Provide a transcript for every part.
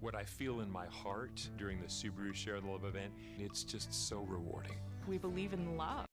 what I feel in my heart during the Subaru Share the Love event, it's just so rewarding. We believe in love.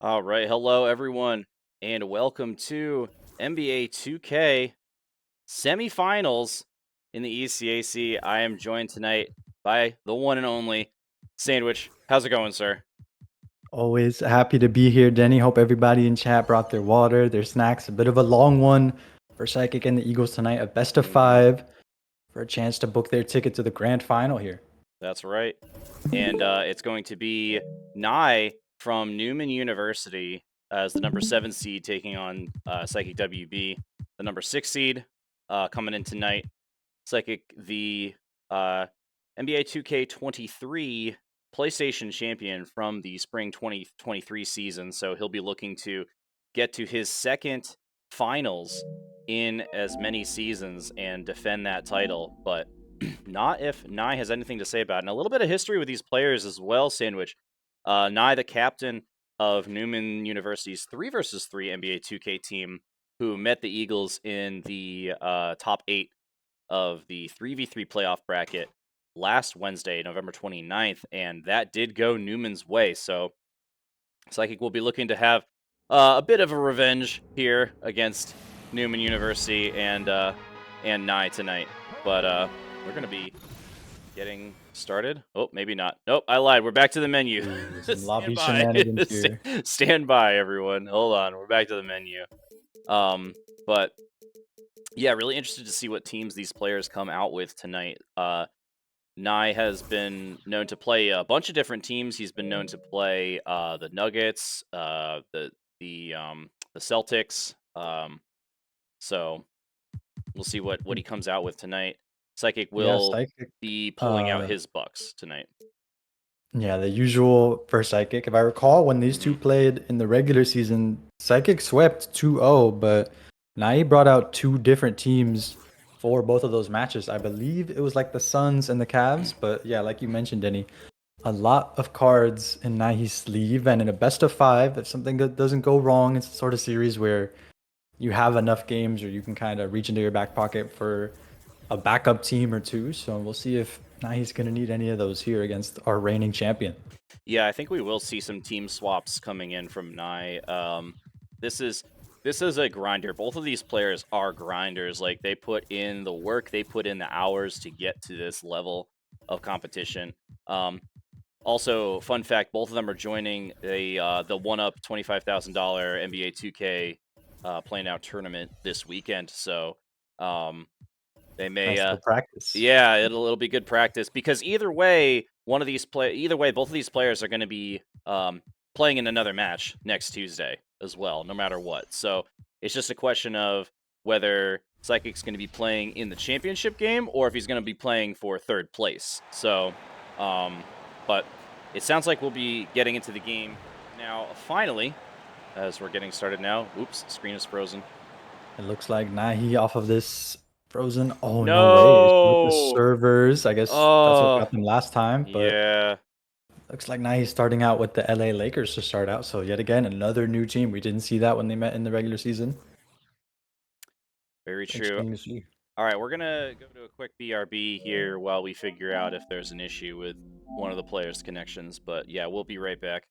All right, hello everyone, and welcome to NBA 2K semifinals in the ECAC. I am joined tonight by the one and only Sandwich. How's it going, sir? Always happy to be here, Denny. Hope everybody in chat brought their water, their snacks. A bit of a long one for Psychic and the Eagles tonight. A best of 5 for a chance to book their ticket to the grand final here. That's right. And it's going to be Nyhe from Neumann University as the number 7 seed taking on Psychic WB, the number 6 seed coming in tonight. Psychic, the NBA 2K23 PlayStation champion from the spring 2023 season. So he'll be looking to get to his second finals in as many seasons and defend that title, but not if Nyhe has anything to say about it. And a little bit of history with these players as well, Sandwich. Nyhe, the captain of Neumann University's 3-versus-3 NBA 2K team, who met the Eagles in the top 8 of the 3v3 playoff bracket last Wednesday, November 29th, and that did go Neumann's way. So Psychic will be looking to have a bit of a revenge here against Neumann University and Nyhe tonight. But we're going to be getting started. Oh, maybe not. Nope, I lied. We're back to the menu. Some lobby Stand by. shenanigans here. Stand by, everyone. Hold on. We're back to the menu. But yeah, really interested to see what teams these players come out with tonight. Nyhe has been known to play a bunch of different teams. He's been known to play the Nuggets, the Celtics. So we'll see what he comes out with tonight. Psychic will Psychic, be pulling out his Bucks tonight. Yeah, the usual for Psychic. If I recall, when these two played in the regular season, Psychic swept 2-0, but Nyhe brought out two different teams for both of those matches. I believe it was like the Suns and the Cavs, but yeah, like you mentioned, Denny, a lot of cards in Nyhe's sleeve, and in a best of 5, if something doesn't go wrong, it's the sort of series where you have enough games or you can kind of reach into your back pocket for a backup team or two. So we'll see if Nyhe's going to need any of those here against our reigning champion. Yeah, I think we will see some team swaps coming in from Nyhe. This is a grinder. Both of these players are grinders. Like, they put in the work, they put in the hours to get to this level of competition. Also, fun fact: both of them are joining the one-up $25,000 NBA 2K playing out tournament this weekend. So they may Nice little practice. yeah, it'll be good practice, because either way, both of these players are going to be playing in another match next Tuesday as well, no matter what. So it's just a question of whether Psychic's going to be playing in the championship game or if he's going to be playing for third place. So, but it sounds like we'll be getting into the game now, finally, as we're getting started now. Oops, screen is frozen. It looks like Nyhe off of this frozen. Oh, No! no way. With the servers. I guess that's what Oh, got them last time. But yeah. looks like Nyhe's starting out with the LA Lakers to start out. So yet again, another new team. We didn't see that when they met in the regular season. Very true. Interesting to see. All right, we're going to go to a quick BRB here while we figure out if there's an issue with one of the players' connections. But yeah, we'll be right back.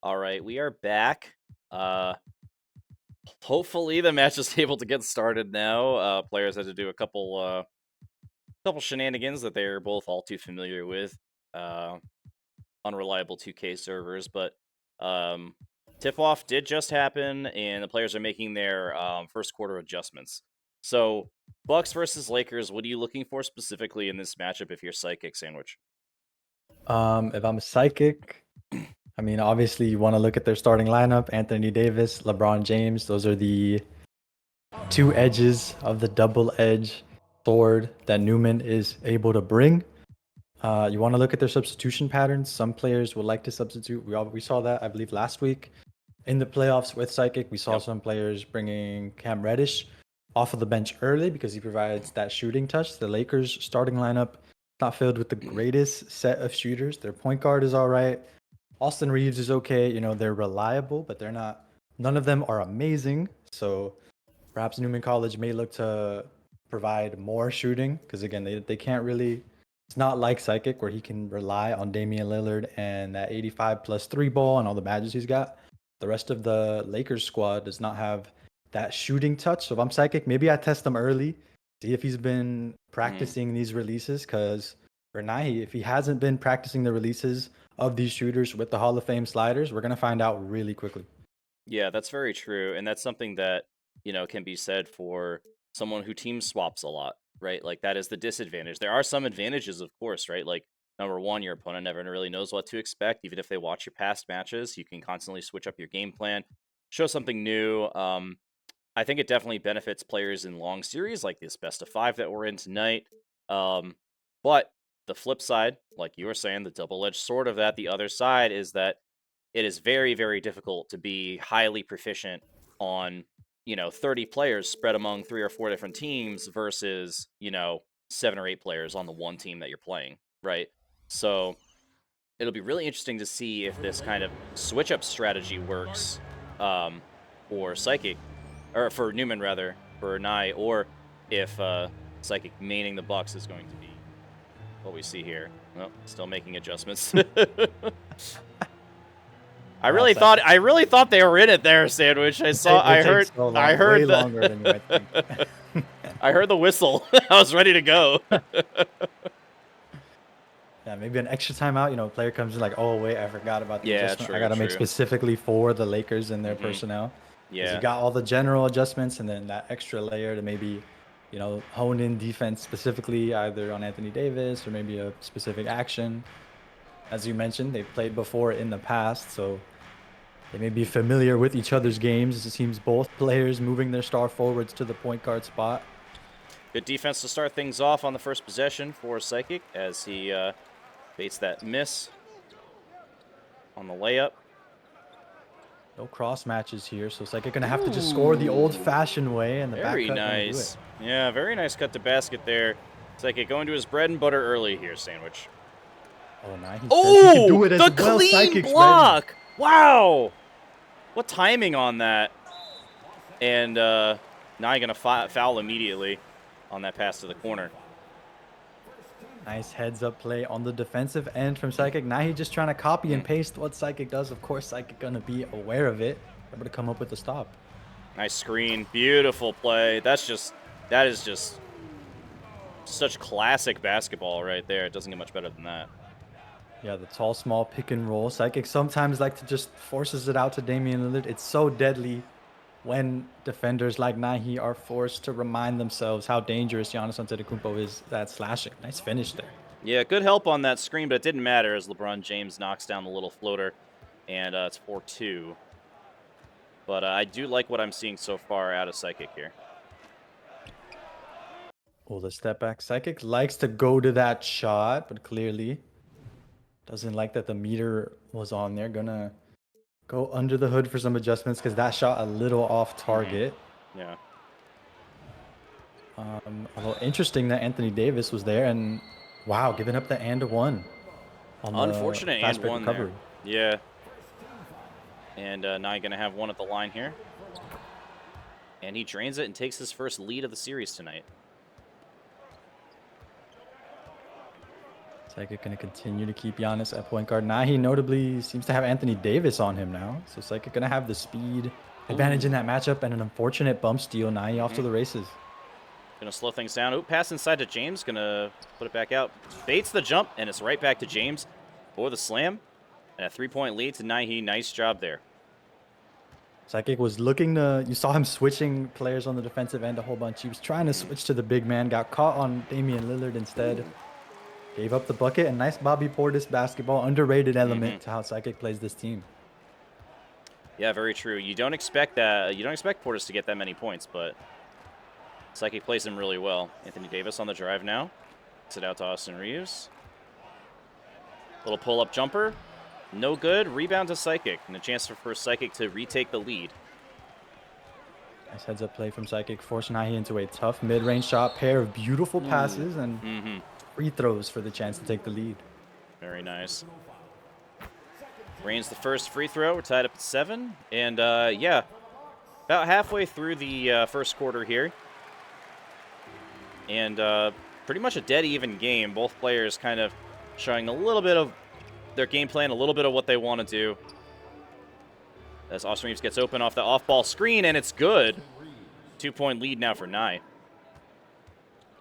All right, we are back. Hopefully the match is able to get started now. Players had to do a couple shenanigans that they're both all too familiar with. Unreliable 2K servers, but tip-off did just happen, and the players are making their first quarter adjustments. So, Bucks versus Lakers, what are you looking for specifically in this matchup if you're Psychic, Sandwich? If I'm a Psychic, I mean, obviously you want to look at their starting lineup: Anthony Davis, LeBron James. Those are the two edges of the double edge sword that Neumann is able to bring. You want to look at their substitution patterns. Some players would like to substitute. We saw that, I believe, last week in the playoffs with Psychic. We saw some players bringing Cam Reddish off of the bench early because he provides that shooting touch. The Lakers starting lineup not filled with the greatest set of shooters. Their point guard is all right. Austin Reeves is okay. You know, they're reliable, but they're not. None of them are amazing. So perhaps Newman College may look to provide more shooting because again, they can't really. It's not like Psychic where he can rely on Damian Lillard and that 85 plus 3 ball and all the badges he's got. The rest of the Lakers squad does not have that shooting touch. So if I'm Psychic, maybe I test them early. See if he's been practicing these releases, because for Nyhe, if he hasn't been practicing the releases of these shooters with the Hall of Fame sliders, we're going to find out really quickly. Yeah, that's very true, and that's something that, can be said for someone who team swaps a lot, right? Like, that is the disadvantage. There are some advantages, of course, right? Like, number one, your opponent never really knows what to expect. Even if they watch your past matches, you can constantly switch up your game plan, show something new. I think it definitely benefits players in long series like this best of 5 that we're in tonight. But the flip side, like you were saying, the double-edged sword of that, the other side is that it is very, very difficult to be highly proficient on, 30 players spread among 3 or 4 different teams versus, 7 or 8 players on the one team that you're playing, right? So it'll be really interesting to see if this kind of switch-up strategy works for Psychic, or for Neumann, rather, for Nyhe, or if Psychic maining the Bucks is going to be what we see here. Well, still making adjustments. I really thought they were in it there, Sandwich. I heard way longer than you might think. I heard the whistle. I was ready to go. Yeah, maybe an extra timeout. Player comes in like, oh wait, I forgot about the adjustment. True, I gotta make specifically for the Lakers and their personnel. Yeah, you got all the general adjustments and then that extra layer to maybe, hone in defense specifically either on Anthony Davis or maybe a specific action. As you mentioned, they've played before in the past, so they may be familiar with each other's games. It seems both players moving their star forwards to the point guard spot. Good defense to start things off on the first possession for Psychic as he baits that miss on the layup. No cross matches here, so Psychic gonna have to just score the old-fashioned way, and the very back cut nice. Yeah, very nice cut to basket there. Psychic going to his bread and butter early here, Sandwich. Oh, nice. Oh, he can do it as the well. clean Psychic's block! ready. Wow, what timing on that? And Nyhe gonna foul immediately on that pass to the corner. Nice heads-up play on the defensive end from Psychic. Nyhe just trying to copy and paste what Psychic does. Of course, Psychic going to be aware of it. Able to come up with a stop. Nice screen. Beautiful play. That is just such classic basketball right there. It doesn't get much better than that. Yeah, the tall, small pick and roll. Psychic sometimes like to just forces it out to Damian Lillard. It's so deadly when defenders like Nyhe are forced to remind themselves how dangerous Giannis Antetokounmpo is at slashing. Nice finish there. Yeah, good help on that screen, but it didn't matter as LeBron James knocks down the little floater, and it's 4-2. But I do like what I'm seeing so far out of Psychic here. Oh, the step back. Psychic likes to go to that shot, but clearly doesn't like that the meter was on there. Gonna go under the hood for some adjustments because that shot a little off target. Yeah. Although interesting that Anthony Davis was there and wow, giving up the and-one. Unfortunate and-one there. Yeah. And Nyhe gonna have one at the line here. And he drains it and takes his first lead of the series tonight. Psychic going to continue to keep Giannis at point guard. Nyhe notably seems to have Anthony Davis on him now. So Psychic going to have the speed advantage in that matchup and an unfortunate bump steal. Nyhe off to the races. Going to slow things down. Ooh, pass inside to James. Going to put it back out. Baits the jump, and it's right back to James for the slam. And a 3-point lead to Nyhe. Nice job there. Psychic was looking to... You saw him switching players on the defensive end a whole bunch. He was trying to switch to the big man. Got caught on Damian Lillard instead. Gave up the bucket, and nice Bobby Portis basketball. Underrated element to how Psychic plays this team. Yeah, very true. You don't expect that. You don't expect Portis to get that many points, but Psychic plays him really well. Anthony Davis on the drive now. Gets it out to Austin Reeves. Little pull-up jumper. No good. Rebound to Psychic, and a chance for Psychic to retake the lead. Nice heads-up play from Psychic. Forcing Nyhe into a tough mid-range shot. Pair of beautiful passes and free throws for the chance to take the lead. Very nice. Rains the first free throw. We're tied up at 7. And, yeah, about halfway through the first quarter here. And pretty much a dead even game. Both players kind of showing a little bit of their game plan, a little bit of what they want to do. As Austin Reeves gets open off the off-ball screen, and it's good. 2-point lead now for Nyhe.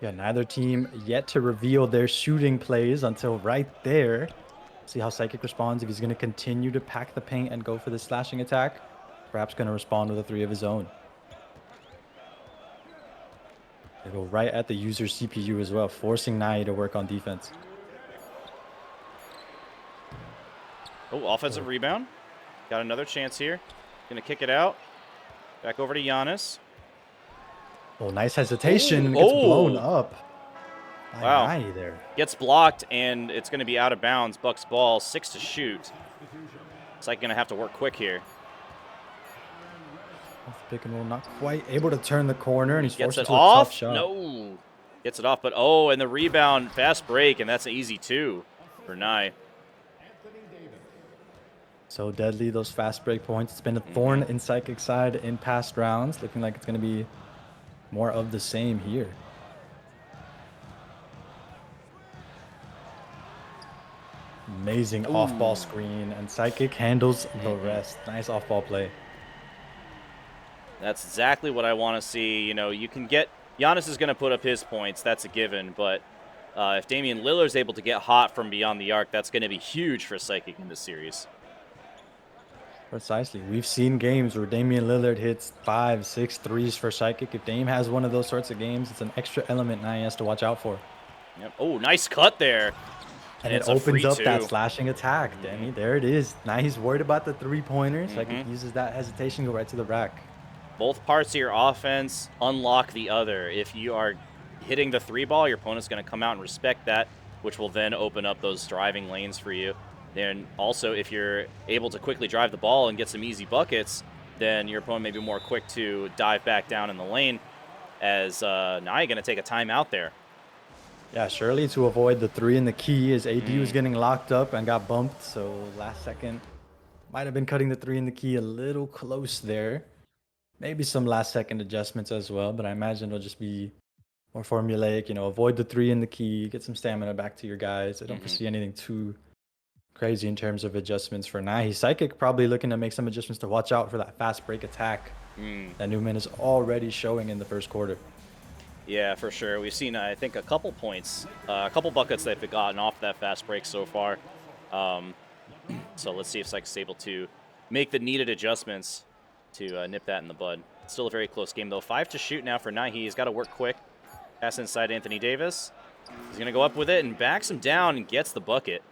Yeah, neither team yet to reveal their shooting plays until right there. See how Psychic responds, if he's going to continue to pack the paint and go for the slashing attack. Perhaps going to respond with a 3 of his own. They go right at the user's CPU as well, forcing Nyhe to work on defense. Oh, offensive rebound. Got another chance here. Gonna kick it out. Back over to Giannis. Oh, nice hesitation. Ooh, Gets blown up. By Wow. Nyhe there. Gets blocked, and it's going to be out of bounds. Bucks ball, 6 to shoot. It's like going to have to work quick here. Off pick and roll, not quite able to turn the corner, and he's Gets forced it into a off. tough shot. No. Gets it off, but oh, and the rebound, fast break, and that's an easy 2 for Nyhe. So deadly, those fast break points. It's been a thorn in Psychic side in past rounds. Looking like it's going to be more of the same here. Amazing off-ball screen, and Psychic handles the rest. Nice off-ball play. That's exactly what I want to see. You know, you can get... Giannis is going to put up his points. That's a given, but if Damian Lillard's able to get hot from beyond the arc, that's going to be huge for Psychic in this series. Precisely. We've seen games where Damian Lillard hits 5, 6 threes for Psychic. If Dame has one of those sorts of games, it's an extra element Nyhe has to watch out for. Yep. Oh, nice cut there. And it opens up that slashing attack, Denny. There it is. Nyhe's worried about the three-pointer. Psychic uses that hesitation, go right to the rack. Both parts of your offense unlock the other. If you are hitting the 3-ball, your opponent's going to come out and respect that, which will then open up those driving lanes for you. Then also, if you're able to quickly drive the ball and get some easy buckets, then your opponent may be more quick to dive back down in the lane, as Nyhe going to take a timeout there. Yeah, surely to avoid the 3 in the key, as AD was getting locked up and got bumped, so last second might have been cutting the 3 in the key a little close there. Maybe some last second adjustments as well, but I imagine it'll just be more formulaic, you know, avoid the 3 in the key, get some stamina back to your guys. I don't foresee anything too crazy in terms of adjustments for Nyhe. Psychic probably looking to make some adjustments to watch out for that fast break attack that Neumann is already showing in the first quarter. Yeah, for sure. We've seen, I think, a couple points, a couple buckets that they've gotten off that fast break so far. So let's see if Psychic's able to make the needed adjustments to nip that in the bud. Still a very close game, though. 5 to shoot now for Nyhe. He's got to work quick. Pass inside Anthony Davis. He's going to go up with it and backs him down and gets the bucket.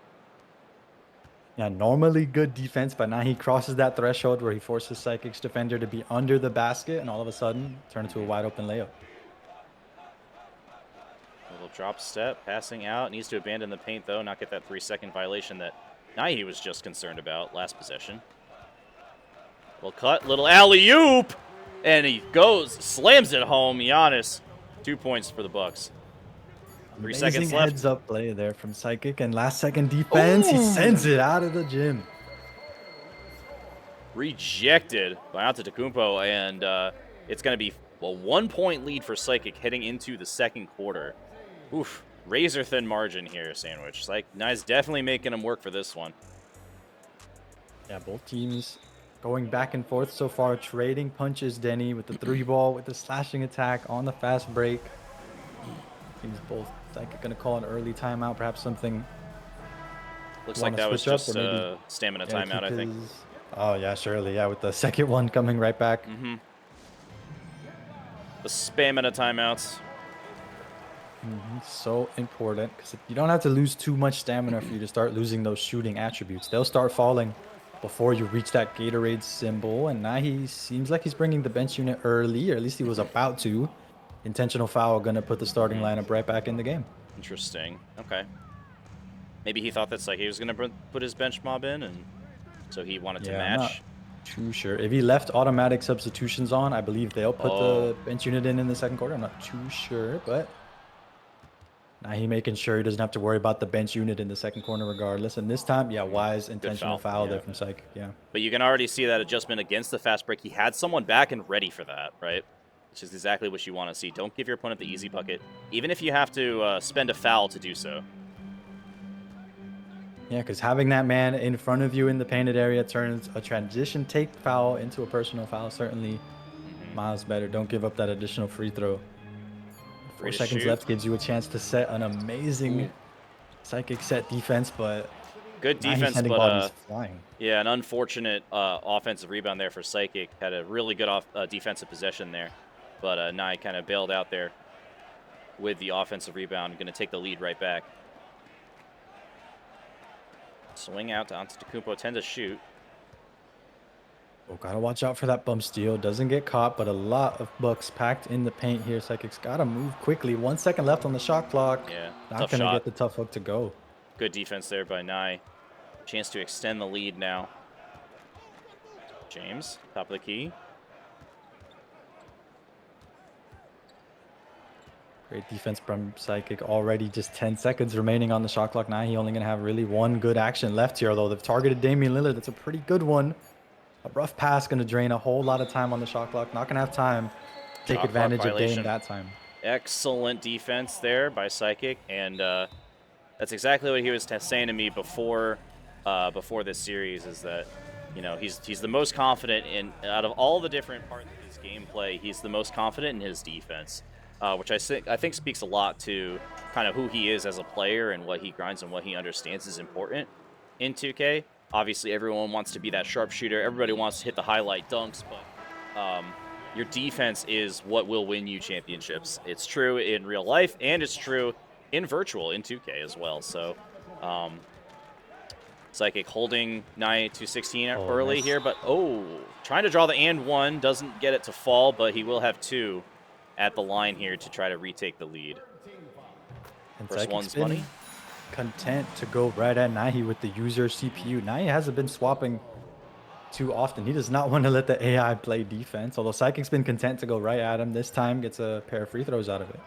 Yeah, normally good defense, but now he crosses that threshold where he forces Psychic's defender to be under the basket and all of a sudden turn into a wide open layup. A little drop step, passing out. Needs to abandon the paint, though, not get that 3-second violation that Nyhe was just concerned about last possession. Little cut, little alley-oop, and he goes, slams it home. Giannis, 2 points for the Bucks. 3 seconds left. Heads-up play there from Psychic, and last-second defense, he sends it out of the gym. Rejected by Antetokounmpo, and it's going to be a 1-point lead for Psychic heading into the second quarter. Oof, razor-thin margin here, Sandwich. Like, Nyhe's definitely making him work for this one. Yeah, both teams going back and forth so far, trading punches, Denny, with the 3-ball, with the slashing attack on the fast break. Teams both Psychic going to call an early timeout, perhaps something. Looks like that was just a stamina timeout, I think. Oh, yeah, surely. Yeah, with the second one coming right back. The spamina timeouts. So important, because you don't have to lose too much stamina for you to start losing those shooting attributes. They'll start falling before you reach that Gatorade symbol, and now he seems like he's bringing the bench unit early, or at least he was about to. Intentional foul, gonna put the starting lineup right back in the game. Interesting. Okay. Maybe he thought that Psyche was gonna put his bench mob in, and so he wanted to match. I'm not too sure. If he left automatic substitutions on, I believe they'll put the bench unit in the second quarter. I'm not too sure, but now he's making sure he doesn't have to worry about the bench unit in the second quarter regardless. And this time, yeah, wise intentional foul there from Psychic. Yeah. But you can already see that adjustment against the fast break. He had someone back and ready for that, right? Which is exactly what you want to see. Don't give your opponent the easy bucket, even if you have to spend a foul to do so. Yeah, because having that man in front of you in the painted area turns a transition take foul into a personal foul. Certainly miles better. Don't give up that additional free throw. 4 seconds left gives you a chance to set an amazing Psychic set defense, but good now he's defense, sending but bodies flying. yeah, an unfortunate offensive rebound there for Psychic. Had a really good defensive possession there, but Nyhe kind of bailed out there with the offensive rebound. Going to take the lead right back. Swing out to Antetokounmpo, 10 to shoot. Oh, gotta watch out for that bump steal. Doesn't get caught, but a lot of Bucks packed in the paint here. Psychic's gotta move quickly. 1 second left on the shot clock. Yeah, not gonna get the tough hook to go. Good defense there by Nyhe. Chance to extend the lead now. James, top of the key. Great defense from Psychic. Already just 10 seconds remaining on the shot clock. Now he only gonna have really one good action left here, although they've targeted Damian Lillard. That's a pretty good one. A rough pass going to drain a whole lot of time on the shot clock. Not going to have time to take advantage of Dame that time. Excellent defense there by Psychic, and that's exactly what he was saying to me before this series, is that, you know, he's the most confident in, out of all the different parts of his gameplay, he's the most confident in his defense, which I think speaks a lot to kind of who he is as a player and what he grinds and what he understands is important in 2K. Obviously, everyone wants to be that sharpshooter. Everybody wants to hit the highlight dunks, but your defense is what will win you championships. It's true in real life, and it's true in virtual, in 2K as well. So, Psychic holding Nyhe to 16 early nice. Here, but trying to draw the and one. Doesn't get it to fall, but he will have 2 at the line here to try to retake the lead. And First Psychic's one's money. Content to go right at Nyhe with the user CPU. Nyhe hasn't been swapping too often. He does not want to let the AI play defense, although Psychic's been content to go right at him. This time gets a pair of free throws out of it.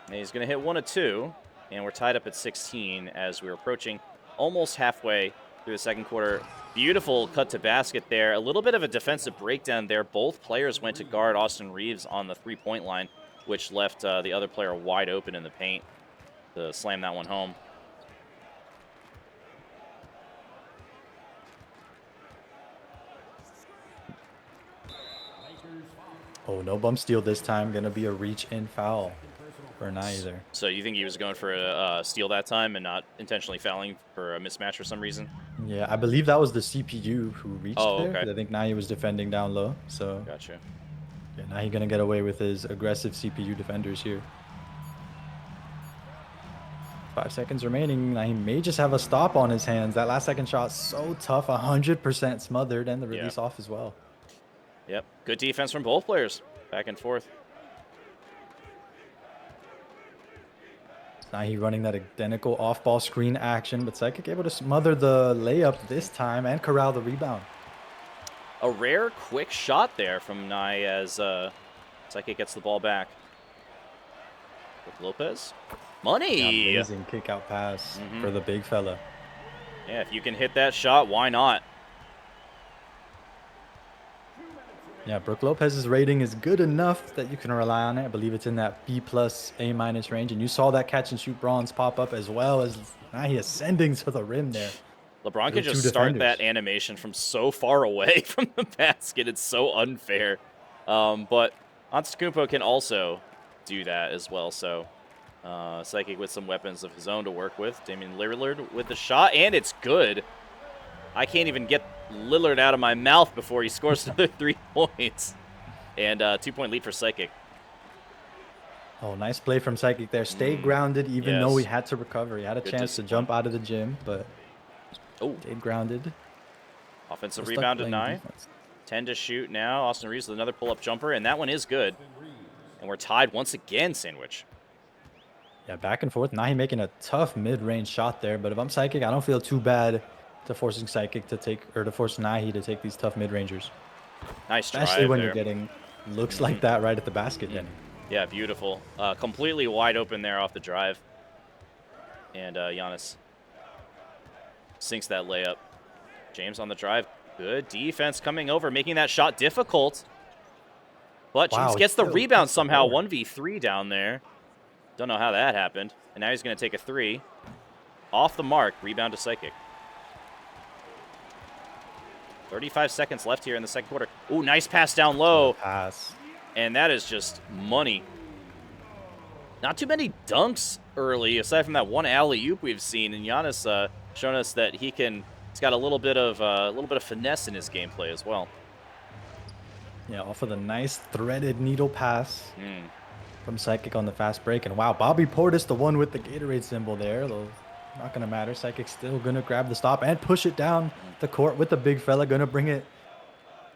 And he's going to hit 1 of 2, and we're tied up at 16 as we're approaching almost halfway through the second quarter. Beautiful cut to basket there. A little bit of a defensive breakdown there. Both players went to guard Austin Reeves on the three-point line, which left the other player wide open in the paint to slam that one home. Oh, no bump steal this time. Going to be a reach-in foul for Nyhe there. So you think he was going for a steal that time and not intentionally fouling for a mismatch for some reason? Yeah, I believe that was the CPU who reached there. Okay. I think Nyhe was defending down low. So gotcha. Yeah, Nyhe going to get away with his aggressive CPU defenders here. 5 seconds remaining. Nyhe may just have a stop on his hands. That last second shot so tough, 100% smothered, and the release off as well. Yep, good defense from both players, back and forth. Nyhe running that identical off-ball screen action, but Psychic able to smother the layup this time and corral the rebound. A rare quick shot there from Nyhe as Psychic gets the ball back. With Lopez. Money! Amazing kick-out pass for the big fella. Yeah, if you can hit that shot, why not? Yeah, Brook Lopez's rating is good enough that you can rely on it. I believe it's in that B+, A- range. And you saw that catch-and-shoot bronze pop up as well as Nyhe ascending to the rim there. LeBron can just start that animation from so far away from the basket. It's so unfair. But Antetokounmpo can also do that as well. So Psychic with some weapons of his own to work with. Damian Lillard with the shot, and it's good. I can't even get Lillard out of my mouth before he scores another 3 points. And 2-point lead for Psychic. Oh, nice play from Psychic there. Stayed grounded even though he had to recover. He had a chance to jump out of the gym, but stayed grounded. Offensive rebound at Nyhe. 10 to shoot now. Austin Reeves with another pull-up jumper, and that one is good. And we're tied once again, Sandwich. Yeah, back and forth. Nyhe making a tough mid-range shot there, but if I'm Psychic, I don't feel too bad to forcing Psychic to take, or to force Nyhe to take these tough mid-rangers. Nice try. Especially when you're getting looks like that right at the basket, Denny. Yeah, beautiful. Completely wide open there off the drive. And Giannis sinks that layup. James on the drive. Good defense coming over, making that shot difficult. But James gets the rebound somehow. 1v3 down there. Don't know how that happened. And now he's going to take a 3. Off the mark. Rebound to Psychic. 35 seconds left here in the second quarter. Ooh, nice pass down low. Pass. And that is just money. Not too many dunks early, aside from that one alley-oop we've seen, and Giannis showing us that he's got a little bit of finesse in his gameplay as well. Yeah, off of the nice threaded needle pass Mm. from Psychic on the fast break. And wow, Bobby Portis, the one with the Gatorade symbol there. Though not going to matter. Psychic's still going to grab the stop and push it down the court with the big fella. Going to bring it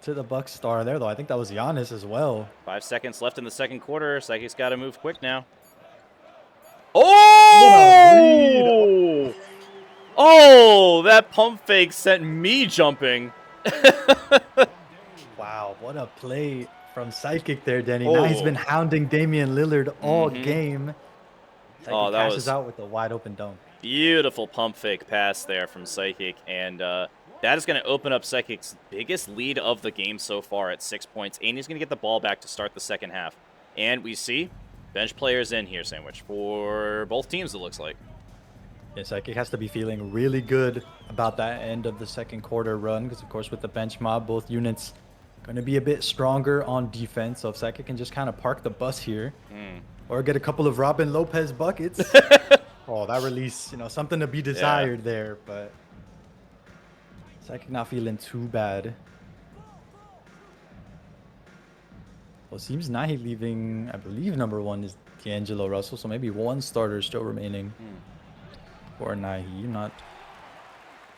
to the Bucks star there, though. I think that was Giannis as well. 5 seconds left in the second quarter. Psychic's got to move quick now. Oh! Oh, that pump fake sent me jumping. Wow, what a play from Psychic there, Denny. Now he's been hounding Damian Lillard all game. Psychic cashes out with a wide open dunk. Beautiful pump fake pass there from Psychic, and that is going to open up Psychic's biggest lead of the game so far at 6 points, and he's going to get the ball back to start the second half. And we see bench players in here, Sandwich, for both teams, it looks like. Yeah, Psychic has to be feeling really good about that end of the second quarter run because, of course, with the bench mob, both units going to be a bit stronger on defense. So if Psychic can just kind of park the bus here or get a couple of Robin Lopez buckets. Oh, that release, something to be desired there, but Psychic not feeling too bad. Well, it seems Nyhe leaving, I believe number 1 is D'Angelo Russell, so maybe 1 starter still remaining for Nyhe. I'm not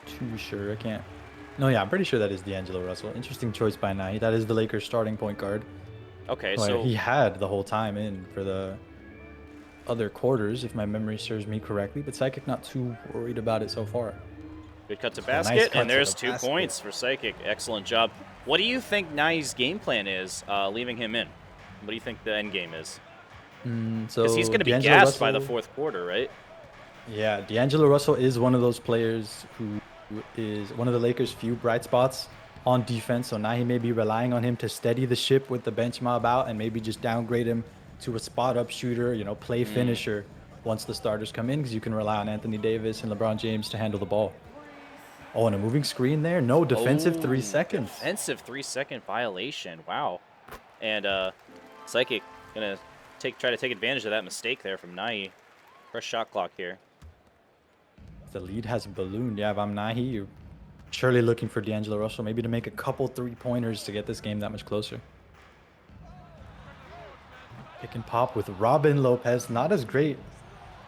too sure. I can't. No, yeah, I'm pretty sure that is D'Angelo Russell. Interesting choice by Nyhe. That is the Lakers starting point guard. Okay, so he had the whole time in for the other quarters, if my memory serves me correctly, but Psychic not too worried about it so far. Good cut to basket, nice cut and there's 2 points for Psychic. Excellent job. What do you think Nyhe's game plan is, leaving him in? What do you think the end game is? Because he's going to be gassed by the fourth quarter, right? Yeah, D'Angelo Russell is one of those players who is one of the Lakers' few bright spots on defense, so Nyhe may be relying on him to steady the ship with the bench mob out and maybe just downgrade him to a spot-up shooter, play finisher once the starters come in, because you can rely on Anthony Davis and LeBron James to handle the ball. Oh, and a moving screen there. No, defensive 3 seconds. Defensive 3-second violation. Wow. And Psychic going to try to take advantage of that mistake there from Nyhe. Fresh shot clock here. The lead has ballooned. Yeah, if I'm Nyhe, you're surely looking for D'Angelo Russell maybe to make a couple 3-pointers to get this game that much closer. Pick and pop with Robin Lopez. Not as great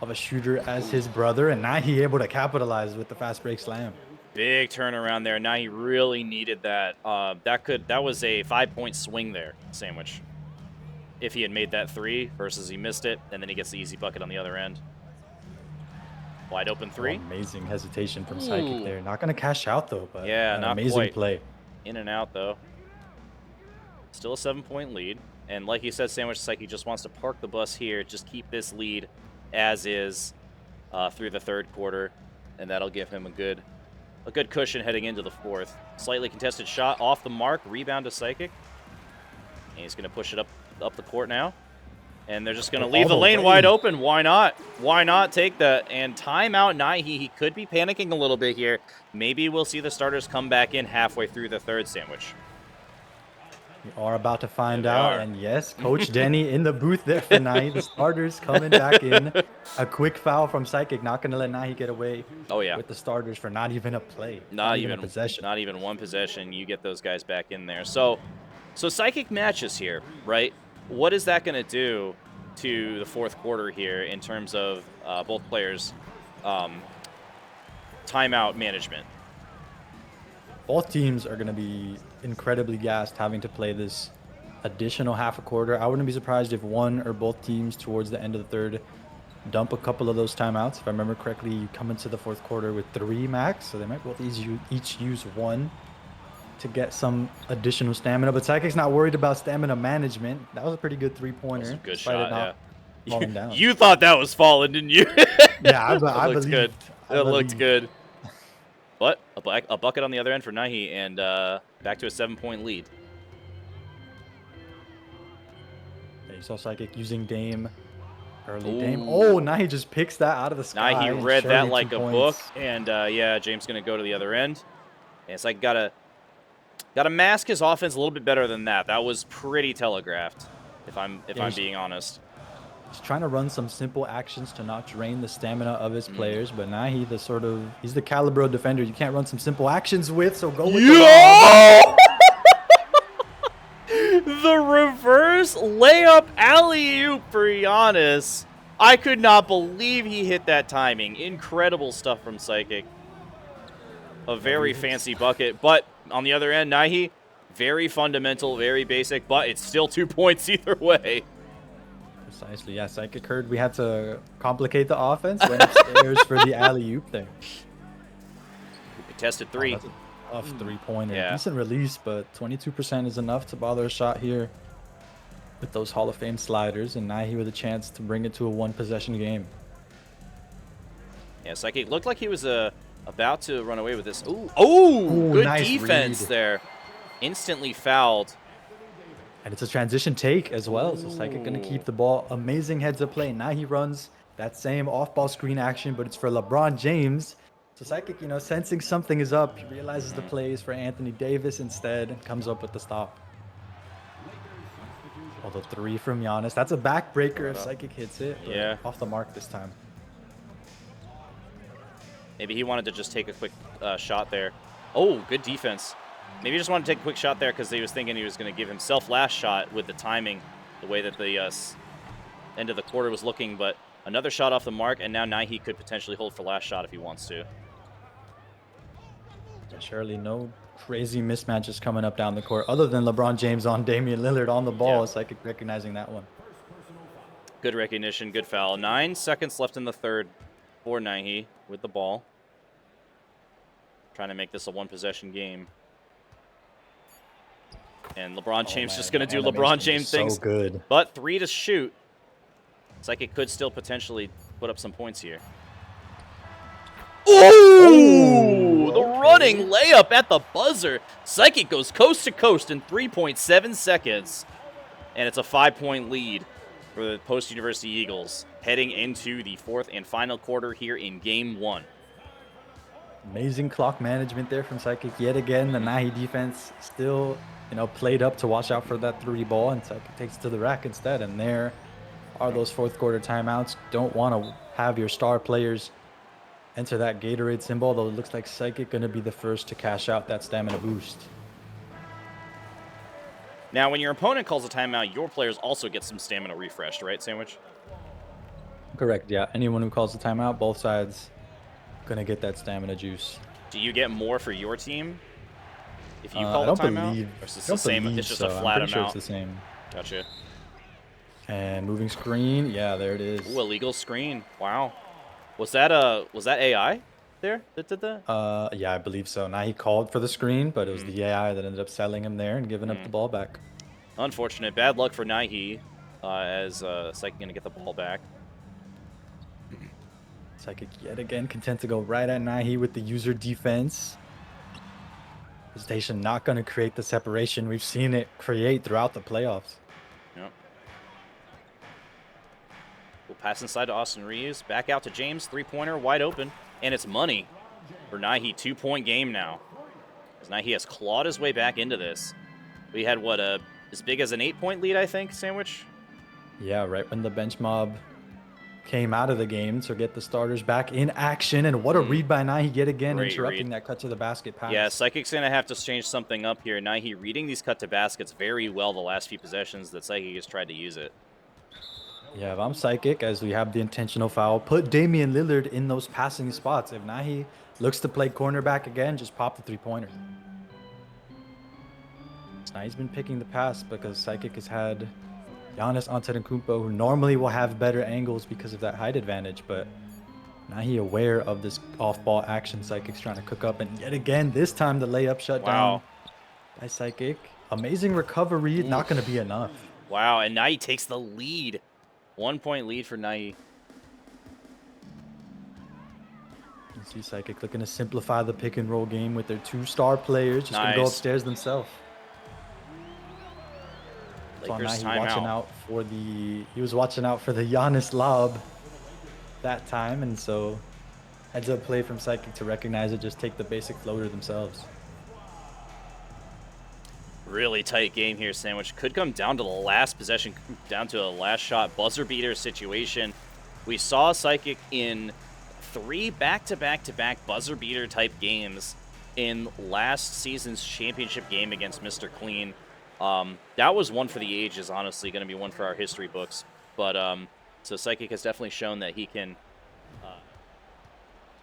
of a shooter as his brother, and Nyhe able to capitalize with the fast break slam. Big turnaround there. Nyhe really needed that. That was a 5-point swing there, Sandwich. If he had made that 3 versus he missed it, and then he gets the easy bucket on the other end. Wide open 3. Oh, amazing hesitation from Psychic there. Not going to cash out though, but yeah, not amazing quite. Play. In and out though. Still a 7-point lead. And like you said, Sandwich, Psychic just wants to park the bus here, just keep this lead as is through the third quarter, and that'll give him a good cushion heading into the fourth. Slightly contested shot off the mark, rebound to Psychic. And he's going to push it up the court now. And they're just going to leave the lane wide open. Why not? Why not take that? And timeout Nyhe. He could be panicking a little bit here. Maybe we'll see the starters come back in halfway through the third, Sandwich. We are about to find out. And yes, Coach Denny in the booth there for Nyhe. The starters coming back in. A quick foul from Psychic. Not going to let Nyhe get away with the starters for not even a play. Not even a possession. Not even one possession. You get those guys back in there. So Psychic matches here, right? What is that going to do to the fourth quarter here in terms of both players' timeout management? Both teams are going to be incredibly gassed having to play this additional half a quarter. I wouldn't be surprised if one or both teams towards the end of the third dump a couple of those timeouts. If I remember correctly, you come into the fourth quarter with 3 max, so they might both each use 1 to get some additional stamina. But Psychic's not worried about stamina management. That was a pretty good 3-pointer. That was a good shot, falling down. You thought that was falling, didn't you? Yeah, I looked good. It looked good. But a bucket on the other end for Nyhe, and back to a 7-point lead. Yeah, you saw Psychic using Dame. Early Dame. Oh, Nyhe just picks that out of the sky. Nyhe read that like a book, and yeah, James going to go to the other end. And it's like gotta mask his offense a little bit better than that. That was pretty telegraphed, if I'm being honest. He's trying to run some simple actions to not drain the stamina of his players, but Nyhe, he's the caliber of defender you can't run some simple actions with, so go with the lob. The reverse layup alley-oop for Giannis. I could not believe he hit that timing. Incredible stuff from Psychic. A very fancy bucket, but on the other end, Nyhe, very fundamental, very basic, but it's still 2 points either way. Precisely, yeah. Psychic heard we had to complicate the offense. Went upstairs for the alley-oop there. Contested three. Oh, that's a tough three-pointer. Yeah. Decent release, but 22% is enough to bother a shot here with those Hall of Fame sliders, and Nyhe with a chance to bring it to a one-possession game. Yeah, Psychic looked like he was about to run away with this. Ooh, good nice defense read. there. Instantly fouled. And it's a transition take as well, so Psychic going to keep the ball. Amazing heads-up play. Now he runs that same off-ball screen action, but it's for LeBron James. So Psychic, you know, sensing something is up, he realizes the play is for Anthony Davis instead and comes up with the stop. Although three from Giannis. That's a backbreaker if Psychic hits it. Yeah. Off the mark this time. Maybe he wanted to just take a quick shot there. Oh, good defense. Maybe he just wanted to take a quick shot there because he was thinking he was going to give himself last shot with the timing, the way that the end of the quarter was looking. But another shot off the mark, and now Nyhe could potentially hold for last shot if he wants to. Yeah, surely no crazy mismatches coming up down the court other than LeBron James on Damian Lillard on the ball. Yeah. Psychic recognizing that one. Good recognition, good foul. 9 seconds left in the third for Nyhe with the ball. Trying to make this a one-possession game. And LeBron James just going to do LeBron James things. So good. But 3 to shoot. Psychic could still potentially put up some points here. Ooh! The running layup at the buzzer. Psychic goes coast to coast in 3.7 seconds. And it's a 5-point lead for the Post-University Eagles heading into the fourth and final quarter here in Game 1. Amazing clock management there from Psychic yet again. The Nyhe defense still, you know, played up to watch out for that 3 ball, and Psychic takes it to the rack instead. And there are those fourth quarter timeouts. Don't want to have your star players enter that Gatorade symbol, though it looks like Psychic going to be the first to cash out that stamina boost. Now, when your opponent calls a timeout, your players also get some stamina refreshed, right, Sandwich? Correct, yeah. Anyone who calls the timeout, both sides going to get that stamina juice. Do you get more for your team if you I call don't the timeout? believe, Or is this I don't the same? believe It's just so. a flat I'm pretty amount. sure it's the same. Gotcha. And moving screen, yeah, there it is. Ooh, illegal screen. Wow. Was that AI there that did that? Yeah, I believe so. Now he called for the screen, but it was the AI that ended up selling him there and giving up the ball back. Unfortunate. Bad luck for Nyhe as Psychic going to get the ball back. Psychic yet again content to go right at Nyhe with the user defense. Station not going to create the separation we've seen it create throughout the playoffs. Yep. We'll pass inside to Austin Reeves. Back out to James. Three-pointer wide open. And it's money for Nyhe. 2-point game now. As Nyhe has clawed his way back into this. We had, what, as big as an 8-point lead, I think, Sandwich? Yeah, right when the bench mob came out of the game to get the starters back in action. And what a read by Nyhe yet again, Great interrupting read. that cut to the basket pass. Yeah, Psychic's going to have to change something up here. Nyhe reading these cut to baskets very well the last few possessions that Psychic has tried to use it. Yeah, if I'm Psychic, as we have the intentional foul, put Damian Lillard in those passing spots. If Nyhe looks to play cornerback again, just pop the three-pointer. Nyhe's been picking the pass because Psychic has had Giannis Antetokounmpo, who normally will have better angles because of that height advantage, but Nyhe aware of this off-ball action Psychic's trying to cook up, and yet again, this time the layup shut down by Psychic. Amazing recovery, not going to be enough. Wow, and Nyhe takes the lead. 1-point lead for Nyhe. You see Psychic looking to simplify the pick-and-roll game with their two star players, just going to go upstairs themselves. Lakers Now he was watching out for the Giannis lob that time, and so heads up play from Psychic to recognize it, just take the basic floater themselves. really tight game here, Sandwich. Could come down to the last possession, down to a last shot buzzer beater situation. We saw Psychic in 3 back-to-back-to-back buzzer beater type games in last season's championship game against Mr. Clean. That was one for the ages, honestly, going to be one for our history books. But so Psychic has definitely shown that he can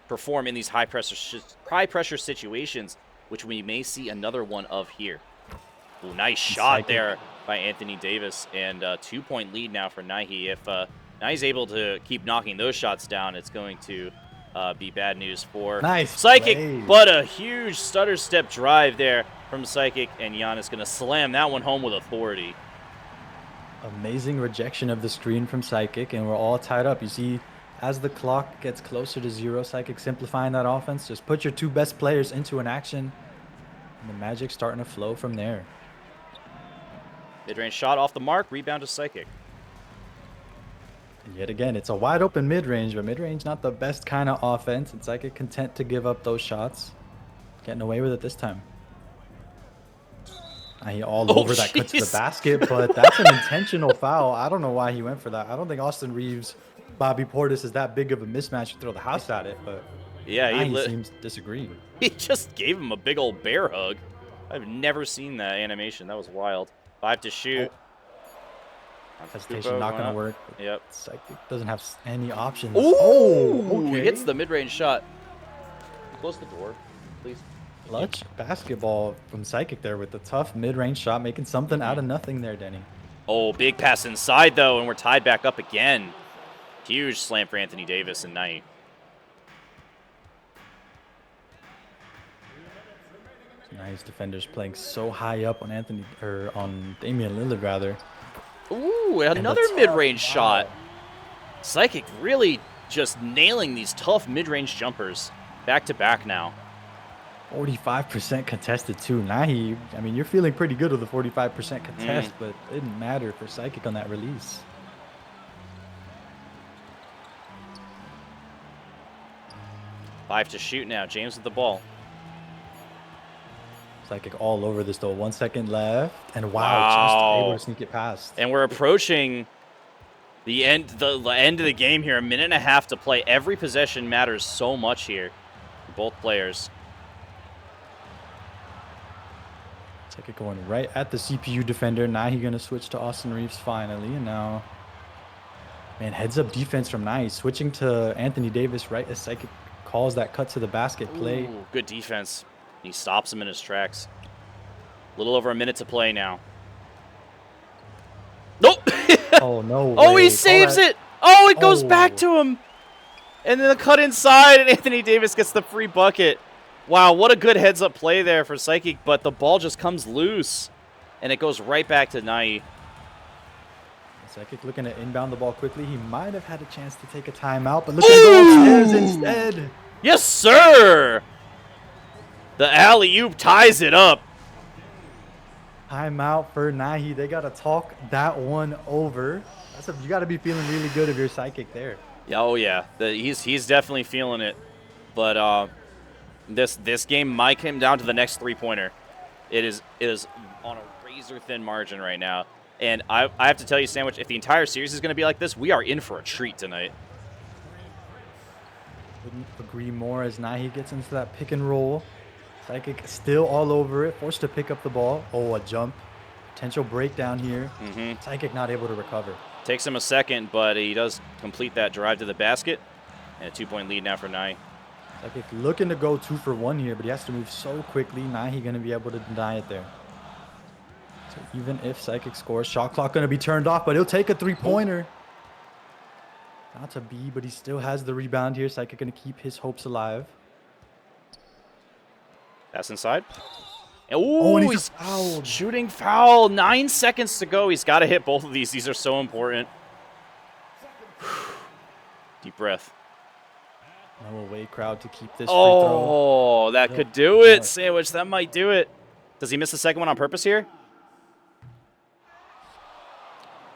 perform in these high pressure situations, which we may see another one of here. Ooh, nice shot there by Anthony Davis, and 2-point lead now for Nyhe. If Nyhe's able to keep knocking those shots down, it's going to be bad news for Psychic, play. But a huge stutter step drive there from Psychic, and Giannis going to slam that one home with authority. Amazing rejection of the screen from Psychic, and we're all tied up. You see, as the clock gets closer to 0, Psychic simplifying that offense. Just put your 2 best players into an action, and the magic's starting to flow from there. Mid-range shot off the mark, rebound to Psychic. And yet again, it's a wide open mid-range, but mid-range not the best kind of offense. And Psychic content to give up those shots. Getting away with it this time. He all over that cut to the basket, but that's an intentional foul. I don't know why he went for that. I don't think Austin Reeves, Bobby Portis is that big of a mismatch to throw the house at it, but yeah, he seems to disagree. He just gave him a big old bear hug. I've never seen that animation. That was wild. 5 to shoot. Hesitation not going to work. Yep. Psychic doesn't have any options. Ooh, okay. Hits the mid-range shot. Close the door, please. Clutch basketball from Psychic there with the tough mid-range shot, making something out of nothing there, Denny. Oh, big pass inside, though, and we're tied back up again. Huge slam for Anthony Davis and Nyhe. Nice defenders playing so high up on on Damian Lillard, rather. Ooh, another mid-range shot. Psychic really just nailing these tough mid-range jumpers. Back-to-back now. 45% contested, too. Nyhe, I mean, you're feeling pretty good with the 45% contest, but it didn't matter for Psychic on that release. Five to shoot now. James with the ball. Psychic all over this, though. 1 second left. And wow, just able to sneak it past. And we're approaching the end of the game here. 1.5 minutes to play. Every possession matters so much here for both players. Psychic going right at the CPU defender. Now he's going to switch to Austin Reeves finally. And now, man, heads-up defense from Nyhe. Switching to Anthony Davis right as Psychic calls that cut to the basket play. Ooh, good defense. He stops him in his tracks. A little over 1 minute to play now. Nope. Oh, no way. Oh, he saves it. Oh, it goes back to him. And then the cut inside, and Anthony Davis gets the free bucket. Wow, what a good heads-up play there for Psychic, but the ball just comes loose, and it goes right back to Nyhe. Psychic looking to inbound the ball quickly. He might have had a chance to take a timeout, but looking to go upstairs instead. Yes, sir. The alley-oop ties it up. Timeout for Nyhe. They got to talk that one over. You got to be feeling really good if you're Psychic there. Yeah, oh, yeah. He's definitely feeling it. But this game might come down to the next three-pointer. It is on a razor-thin margin right now. And I have to tell you, Sandwich, if the entire series is going to be like this, we are in for a treat tonight. Couldn't agree more as Nyhe gets into that pick and roll. Psychic still all over it, forced to pick up the ball. Oh, a jump. Potential breakdown here. Psychic not able to recover. Takes him a second, but he does complete that drive to the basket. And a 2-point lead now for Nyhe. Psychic looking to go 2 for 1 here, but he has to move so quickly. Nyhe going to be able to deny it there. So even if Psychic scores, shot clock going to be turned off, but he'll take a three-pointer. Not to be, but he still has the rebound here. Psychic going to keep his hopes alive. That's inside. Ooh, and he's fouled. Shooting foul. 9 seconds to go. He's got to hit both of these. These are so important. Deep breath. No away crowd to keep this free throw. Oh, that could do it, Sandwich. That might do it. Does he miss the second one on purpose here?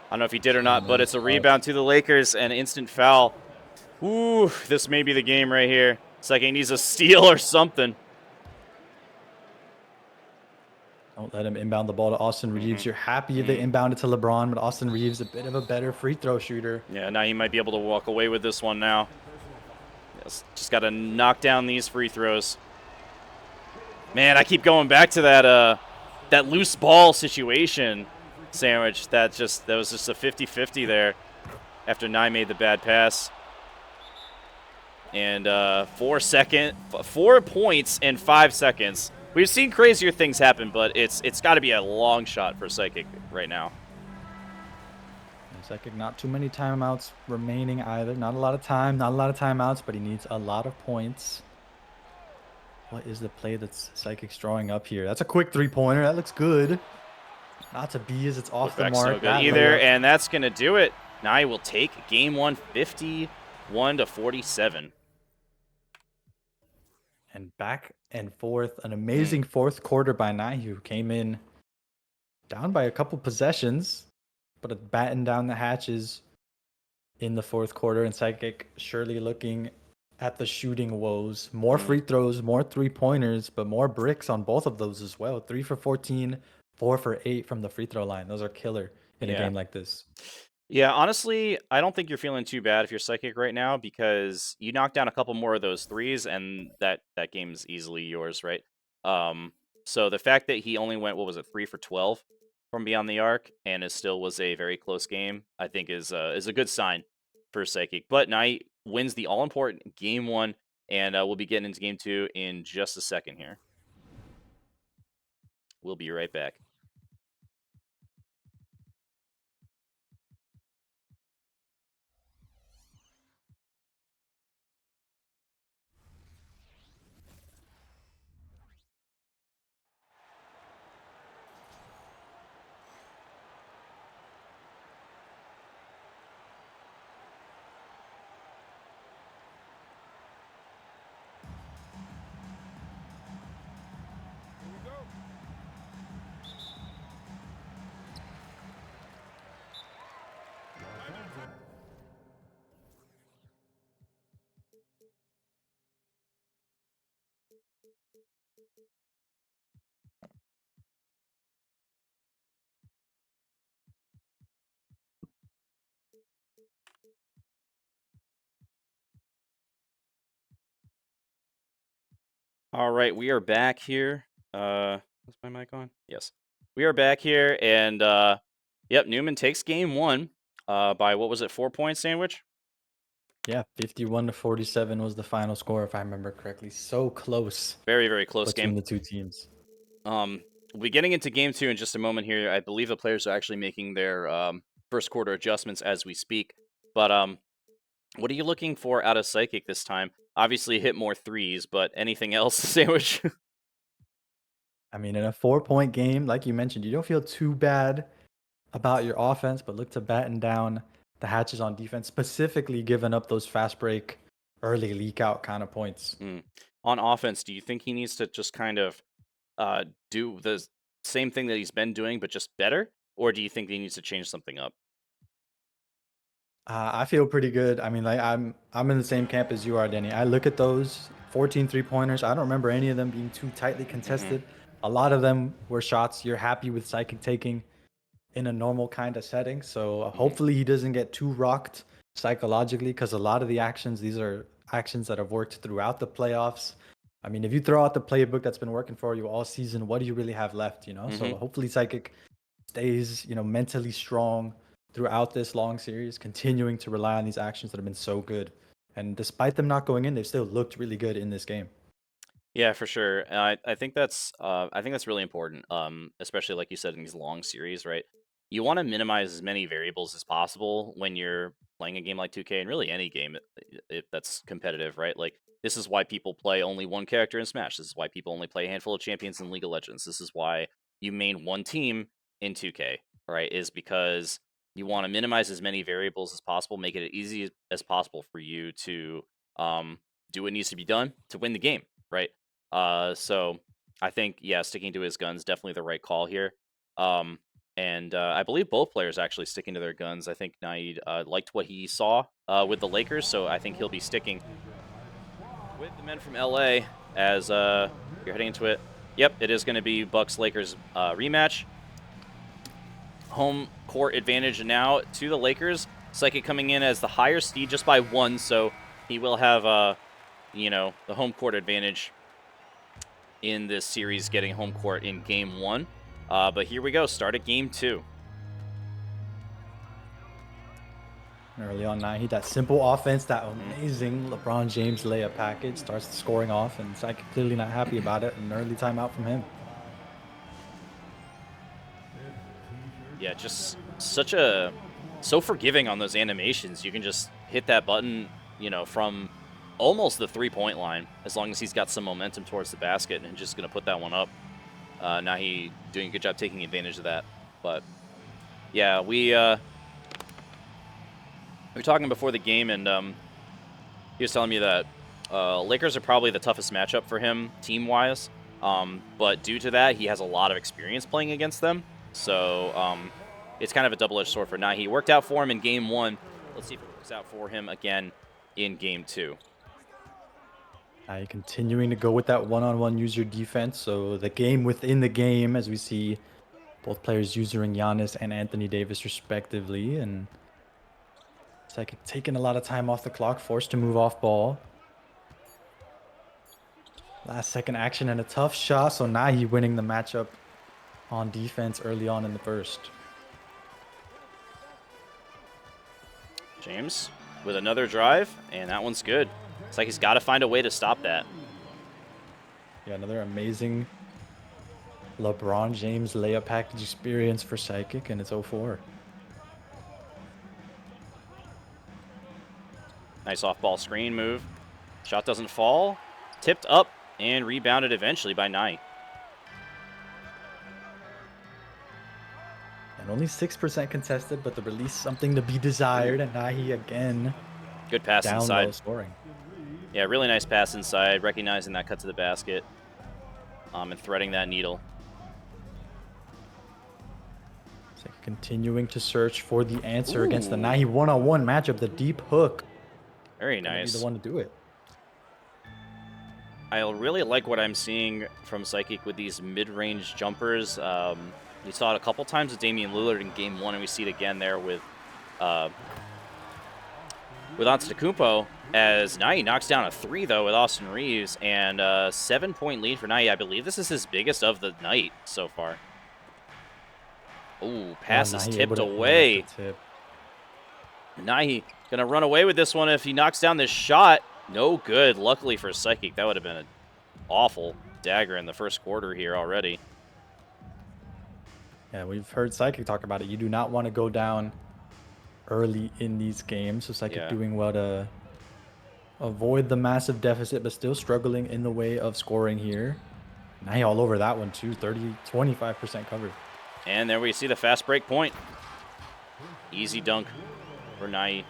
I don't know if he did or not, but it's a rebound to the Lakers and instant foul. Ooh, this may be the game right here. It's like he needs a steal or something. No Don't let him inbound the ball to Austin Reeves. You're happy if they inbound it to LeBron, but Austin Reeves a bit of a better free throw shooter. Yeah, now he might be able to walk away with this one now. Yes, just got to knock down these free throws. Man, I keep going back to that loose ball situation, Sandwich. That was just a 50-50 there after Nyhe made the bad pass. And 4 points in 5 seconds. We've seen crazier things happen, but it's got to be a long shot for Psychic right now. And Psychic, not too many timeouts remaining either. Not a lot of time, not a lot of timeouts, but he needs a lot of points. What is the play that's Psychic's drawing up here? That's a quick three-pointer. That looks good. Not to be as it's off the mark. No good either, and that's going to do it. Nyhe will take game 1, 51-47. And back and forth, an amazing fourth quarter by Nyhe, who came in down by a couple possessions, but it battened down the hatches in the fourth quarter. And Psychic surely looking at the shooting woes. More free throws, more three-pointers, but more bricks on both of those as well. 3 for 14, 4 for 8 from the free throw line. Those are killer in a game like this. Yeah, honestly, I don't think you're feeling too bad if you're Psychic right now, because you knock down a couple more of those threes, and that game's easily yours, right? So the fact that he only went, 3 for 12 from beyond the arc, and it still was a very close game, I think is a good sign for Psychic. But Nyhe wins the all-important game 1, and we'll be getting into game 2 in just a second here. We'll be right back. All right, we are back here. Is my mic on? Yes. We are back here, and yep, Neumann takes game 1 by, 4 points, Sandwich? Yeah, 51-47 was the final score, if I remember correctly. So close. Very, very close between game. the two teams. We'll be getting into game 2 in just a moment here. I believe the players are actually making their first quarter adjustments as we speak. But what are you looking for out of Psychic this time? Obviously hit more threes, but anything else, Sandwich? I mean, in a 4-point game, like you mentioned, you don't feel too bad about your offense, but look to batten down the hatches on defense, specifically giving up those fast break, early leak out kind of points. On offense, do you think he needs to just kind of do the same thing that he's been doing, but just better? Or do you think he needs to change something up? I feel pretty good. I mean, like I'm in the same camp as you are, Denny. I look at those 14 three-pointers. I don't remember any of them being too tightly contested. A lot of them were shots you're happy with Psychic taking in a normal kind of setting. So hopefully he doesn't get too rocked psychologically, because a lot of the actions, these are actions that have worked throughout the playoffs. I mean, if you throw out the playbook that's been working for you all season, what do you really have left, you know? So hopefully Psychic stays, mentally strong throughout this long series, continuing to rely on these actions that have been so good. And despite them not going in, they've still looked really good in this game. Yeah, for sure. I think that's really important, especially like you said in these long series, right? You want to minimize as many variables as possible when you're playing a game like 2K, and really any game that's competitive, right? Like, this is why people play only one character in Smash. This is why people only play a handful of champions in League of Legends. This is why you main one team in 2K, right? Is because you want to minimize as many variables as possible, make it as easy as possible for you to do what needs to be done to win the game, right? So I think, yeah, sticking to his guns, definitely the right call here. And I believe both players actually sticking to their guns. I think Nyhe liked what he saw with the Lakers, so I think he'll be sticking with the men from LA as you're heading into it. Yep, it is going to be Bucks-Lakers rematch. Home court advantage now to the Lakers. Psychic coming in as the higher seed just by 1, so he will have, you know, the home court advantage in this series, getting home court in Game 1. But here we go, start at Game 2. Early on, Nyhe, that simple offense, that amazing LeBron James layup package starts scoring off, and Psychic clearly not happy about it. An early timeout from him. Yeah, just so forgiving on those animations. You can just hit that button, you know, from almost the 3-point line, as long as he's got some momentum towards the basket and just going to put that one up. Nyhe doing a good job taking advantage of that. But yeah, we were talking before the game, and he was telling me that Lakers are probably the toughest matchup for him team-wise. But due to that, he has a lot of experience playing against them. So it's kind of a double-edged sword for Nyhe. Worked out for him in Game 1. Let's see if it works out for him again in Game 2. Nyhe continuing to go with that one-on-one user defense. So the game within the game, as we see both players using Giannis and Anthony Davis respectively. And Psychic taking a lot of time off the clock, forced to move off ball. Last second action and a tough shot. So Nyhe winning the matchup on defense early on in the first. James with another drive, and that one's good. It's like he's got to find a way to stop that. Yeah, another amazing LeBron James layup package experience for Psychic, and it's 0-4. Nice off-ball screen move. Shot doesn't fall. Tipped up and rebounded eventually by Nyhe. And only 6% contested, but the release something to be desired, and Nyhe again Good pass down inside. low scoring. Yeah, really nice pass inside, recognizing that cut to the basket, and threading that needle. Psychic continuing to search for the answer against the Nyhe one-on-one matchup, the deep hook. Very Gonna be nice. the one to do it. I really like what I'm seeing from Psychic with these mid-range jumpers. We saw it a couple times with Damian Lillard in Game 1, and we see it again there with Antetokounmpo, as Nyhe knocks down a 3, though, with Austin Reeves, and a 7-point lead for Nyhe. I believe this is his biggest of the night so far. Ooh, pass is tipped away. Nyhe gonna run away with this one if he knocks down this shot. No good. Luckily for Psychic, that would have been an awful dagger in the first quarter here already. Yeah, we've heard Psychic talk about it. You do not want to go down early in these games. So Psychic doing well to avoid the massive deficit, but still struggling in the way of scoring here. Nyhe all over that one too. 25% covered. And there we see the fast break point. Easy dunk for Nyhe.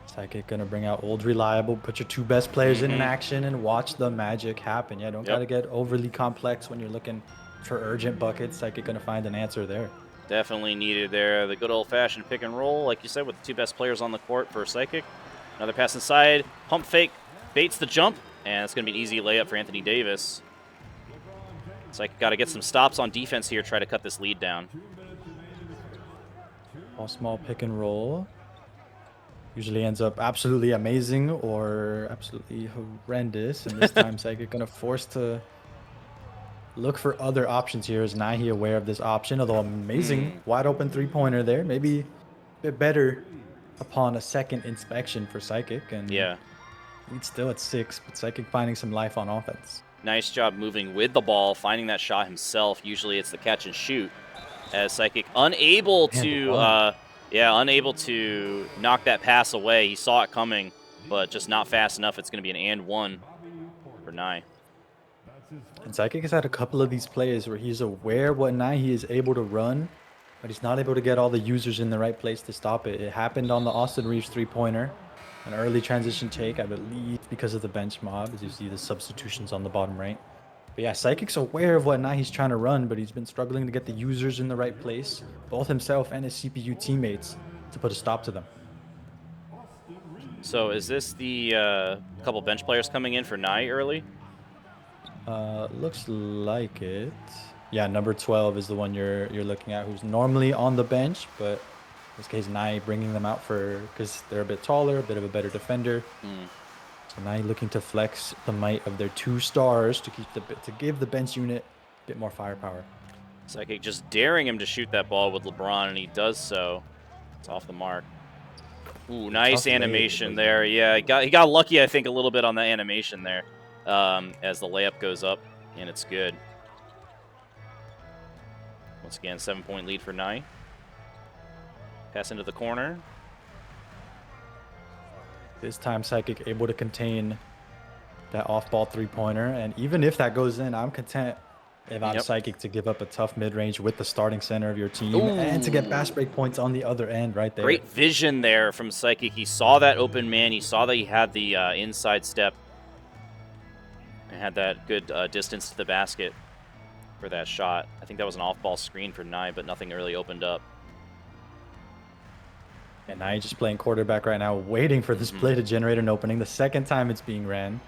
Psychic gonna bring out old reliable, put your two best players in action and watch the magic happen. Yeah, don't gotta get overly complex when you're looking for urgent buckets. Psychic gonna find an answer there. Definitely needed there. The good old-fashioned pick and roll, like you said, with the two best players on the court for Psychic. Another pass inside, pump fake, baits the jump, and it's gonna be an easy layup for Anthony Davis. Psychic got to get some stops on defense here, try to cut this lead down. All small pick and roll. Usually ends up absolutely amazing or absolutely horrendous. And this time, Psychic gonna force to look for other options here. Is Nyhe aware of this option? Although amazing wide open 3-pointer there. Maybe a bit better upon a second inspection for Psychic. And lead still at 6, but Psychic finding some life on offense. Nice job moving with the ball, finding that shot himself. Usually it's the catch and shoot. As Psychic unable to knock that pass away. He saw it coming, but just not fast enough. It's going to be an and one for Nyhe. And Psychic has had a couple of these plays where he's aware what Nyhe is able to run, but he's not able to get all the users in the right place to stop it. It happened on the Austin Reeves 3-pointer. An early transition take, I believe, because of the bench mob, as you see the substitutions on the bottom right. But yeah, Psychic's aware of what Nyhe's trying to run, but he's been struggling to get the users in the right place, both himself and his CPU teammates, to put a stop to them. So is this the couple bench players coming in for Nyhe early? Looks like it. Yeah, number 12 is the one you're looking at, who's normally on the bench, but in this case, Nyhe bringing them out because they're a bit taller, a bit of a better defender. So Nyhe looking to flex the might of their 2 stars to give the bench unit a bit more firepower. Psychic just daring him to shoot that ball with LeBron, and he does so. It's off the mark. Ooh, nice animation there. Yeah, he got lucky, I think, a little bit on the animation there as the layup goes up, and it's good. Once again, 7-point lead for Nyhe. Pass into the corner. This time, Psychic able to contain that off-ball 3-pointer, and even if that goes in, I'm content if I'm Psychic to give up a tough mid-range with the starting center of your team and to get fast break points on the other end right there. Great vision there from Psychic. He saw that open man. He saw that he had the inside step and had that good distance to the basket for that shot. I think that was an off-ball screen for Nyhe, but nothing really opened up. And Nyhe just playing quarterback right now, waiting for this play to generate an opening. The second time it's being ran.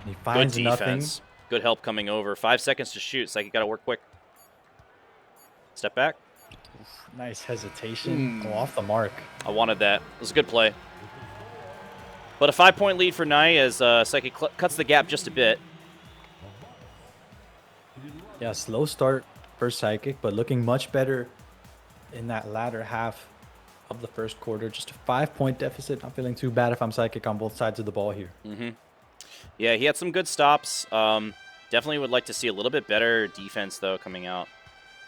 And he finds nothing. Good help coming over. 5 seconds to shoot. Psychic got to work quick. Step back. Nice hesitation. Off the mark. I wanted that. It was a good play. But a 5-point lead for Nyhe as Psychic cuts the gap just a bit. Yeah, slow start for Psychic, but looking much better in that latter half of the first quarter. Just a 5-point deficit. Not feeling too bad if I'm Psychic on both sides of the ball here. Yeah, he had some good stops. Definitely would like to see a little bit better defense, though, coming out.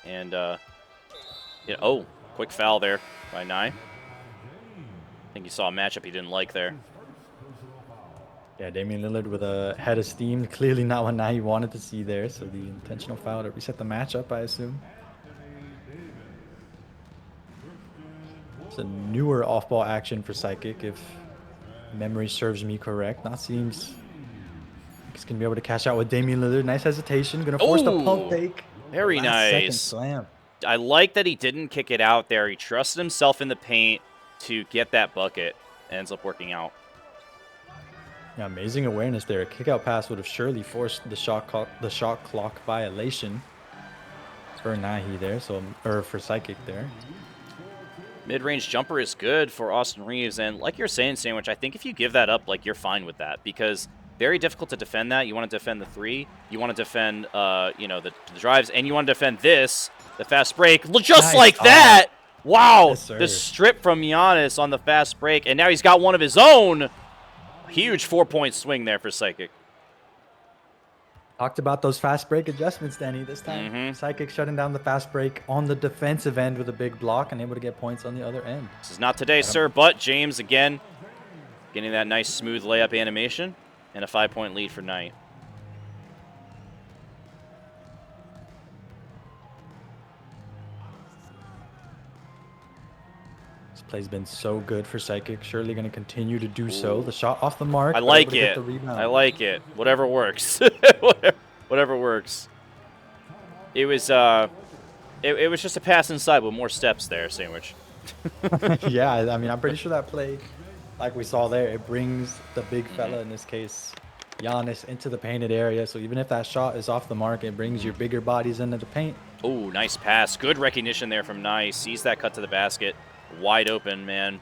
And, oh, quick foul there by Nyhe. I think you saw a matchup he didn't like there. Yeah, Damian Lillard with a head of steam. Clearly not what Nyhe wanted to see there. So the intentional foul to reset the matchup, I assume. It's a newer off-ball action for Psychic, if memory serves me correct. Not seems he's going to be able to cash out with Damian Lillard. Nice hesitation. Going to force the pump fake. Very nice. Second slam. I like that he didn't kick it out there. He trusted himself in the paint to get that bucket. Ends up working out. Yeah, amazing awareness there. A kick-out pass would have surely forced the shot clock violation for Nyhe there, or for Psychic there. Mid-range jumper is good for Austin Reaves, and like you're saying, Sandwich, I think if you give that up, like, you're fine with that, because very difficult to defend that. You want to defend the 3, you want to defend, the drives, and you want to defend this, the fast break, just nice. Like that. Wow, yes, the strip from Giannis on the fast break, and now he's got one of his own. Huge 4-point swing there for Psychic. Talked about those fast break adjustments, Denny. This time, Psychic shutting down the fast break on the defensive end with a big block and able to get points on the other end. This is not today, sir, but James again getting that nice smooth layup animation and a 5-point lead for Nyhe. This play's been so good for Psychic. Surely going to continue to do so. The shot off the mark. I like it. I like it. Whatever works. Whatever works. It was it was just a pass inside with more steps there, Sandwich. Yeah, I mean, I'm pretty sure that play, like we saw there, it brings the big fella, in this case, Giannis, into the painted area. So even if that shot is off the mark, it brings your bigger bodies into the paint. Oh, nice pass. Good recognition there from Nyhe. Sees that cut to the basket. Wide open, man.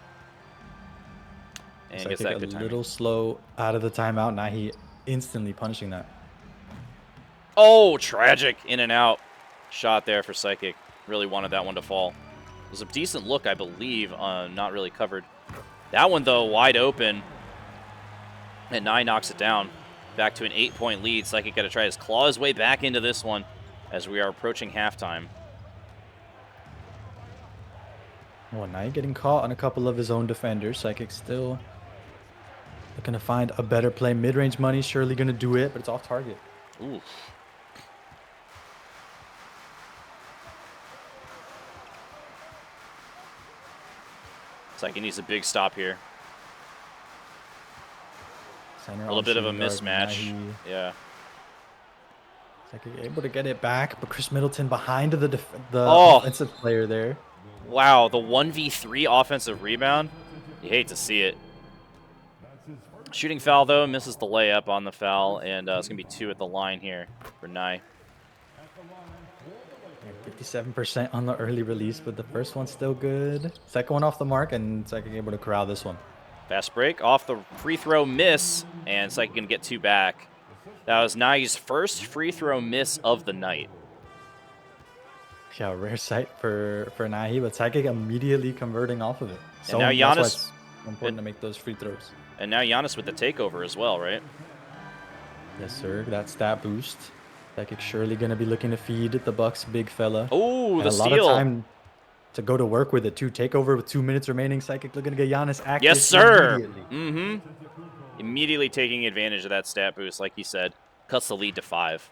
And gets that good timing. A little slow out of the timeout. Now he instantly punishing that. Oh, tragic. In and out. Shot there for Psychic. Really wanted that one to fall. It was a decent look, I believe. Not really covered. That one, though, wide open. And Nyhe knocks it down. Back to an 8-point lead. Psychic got to try to claw his way back into this one as we are approaching halftime. Well, Nyhe getting caught on a couple of his own defenders. Psychic still looking to find a better play. Mid-range money, surely going to do it, but it's off target. Ooh. Psychic needs a big stop here. Center a little bit of a mismatch. Yeah. Psychic able to get it back, but Chris Middleton behind the offensive player there. Wow, the 1v3 offensive rebound. You hate to see it. Shooting foul, though, misses the layup on the foul, and it's going to be 2 at the line here for Nyhe. 57% on the early release, but the first one's still good. Second one off the mark, and Psychic able to corral this one. Fast break off the free throw miss, and Psychic going to get 2 back. That was Nyhe's first free throw miss of the night. Yeah, rare sight for Nyhe, but Psychic immediately converting off of it. So now that's why Giannis- it's important to make those free throws. And now Giannis with the takeover as well, right? Yes, sir. That stat boost. Psychic surely going to be looking to feed the Bucks' big fella. Oh, And the a lot steal. of time to go to work with it, too. Takeover with 2 minutes remaining. Psychic looking to get Giannis active. Yes, sir. Immediately. Immediately taking advantage of that stat boost, like he said. Cuts the lead to 5.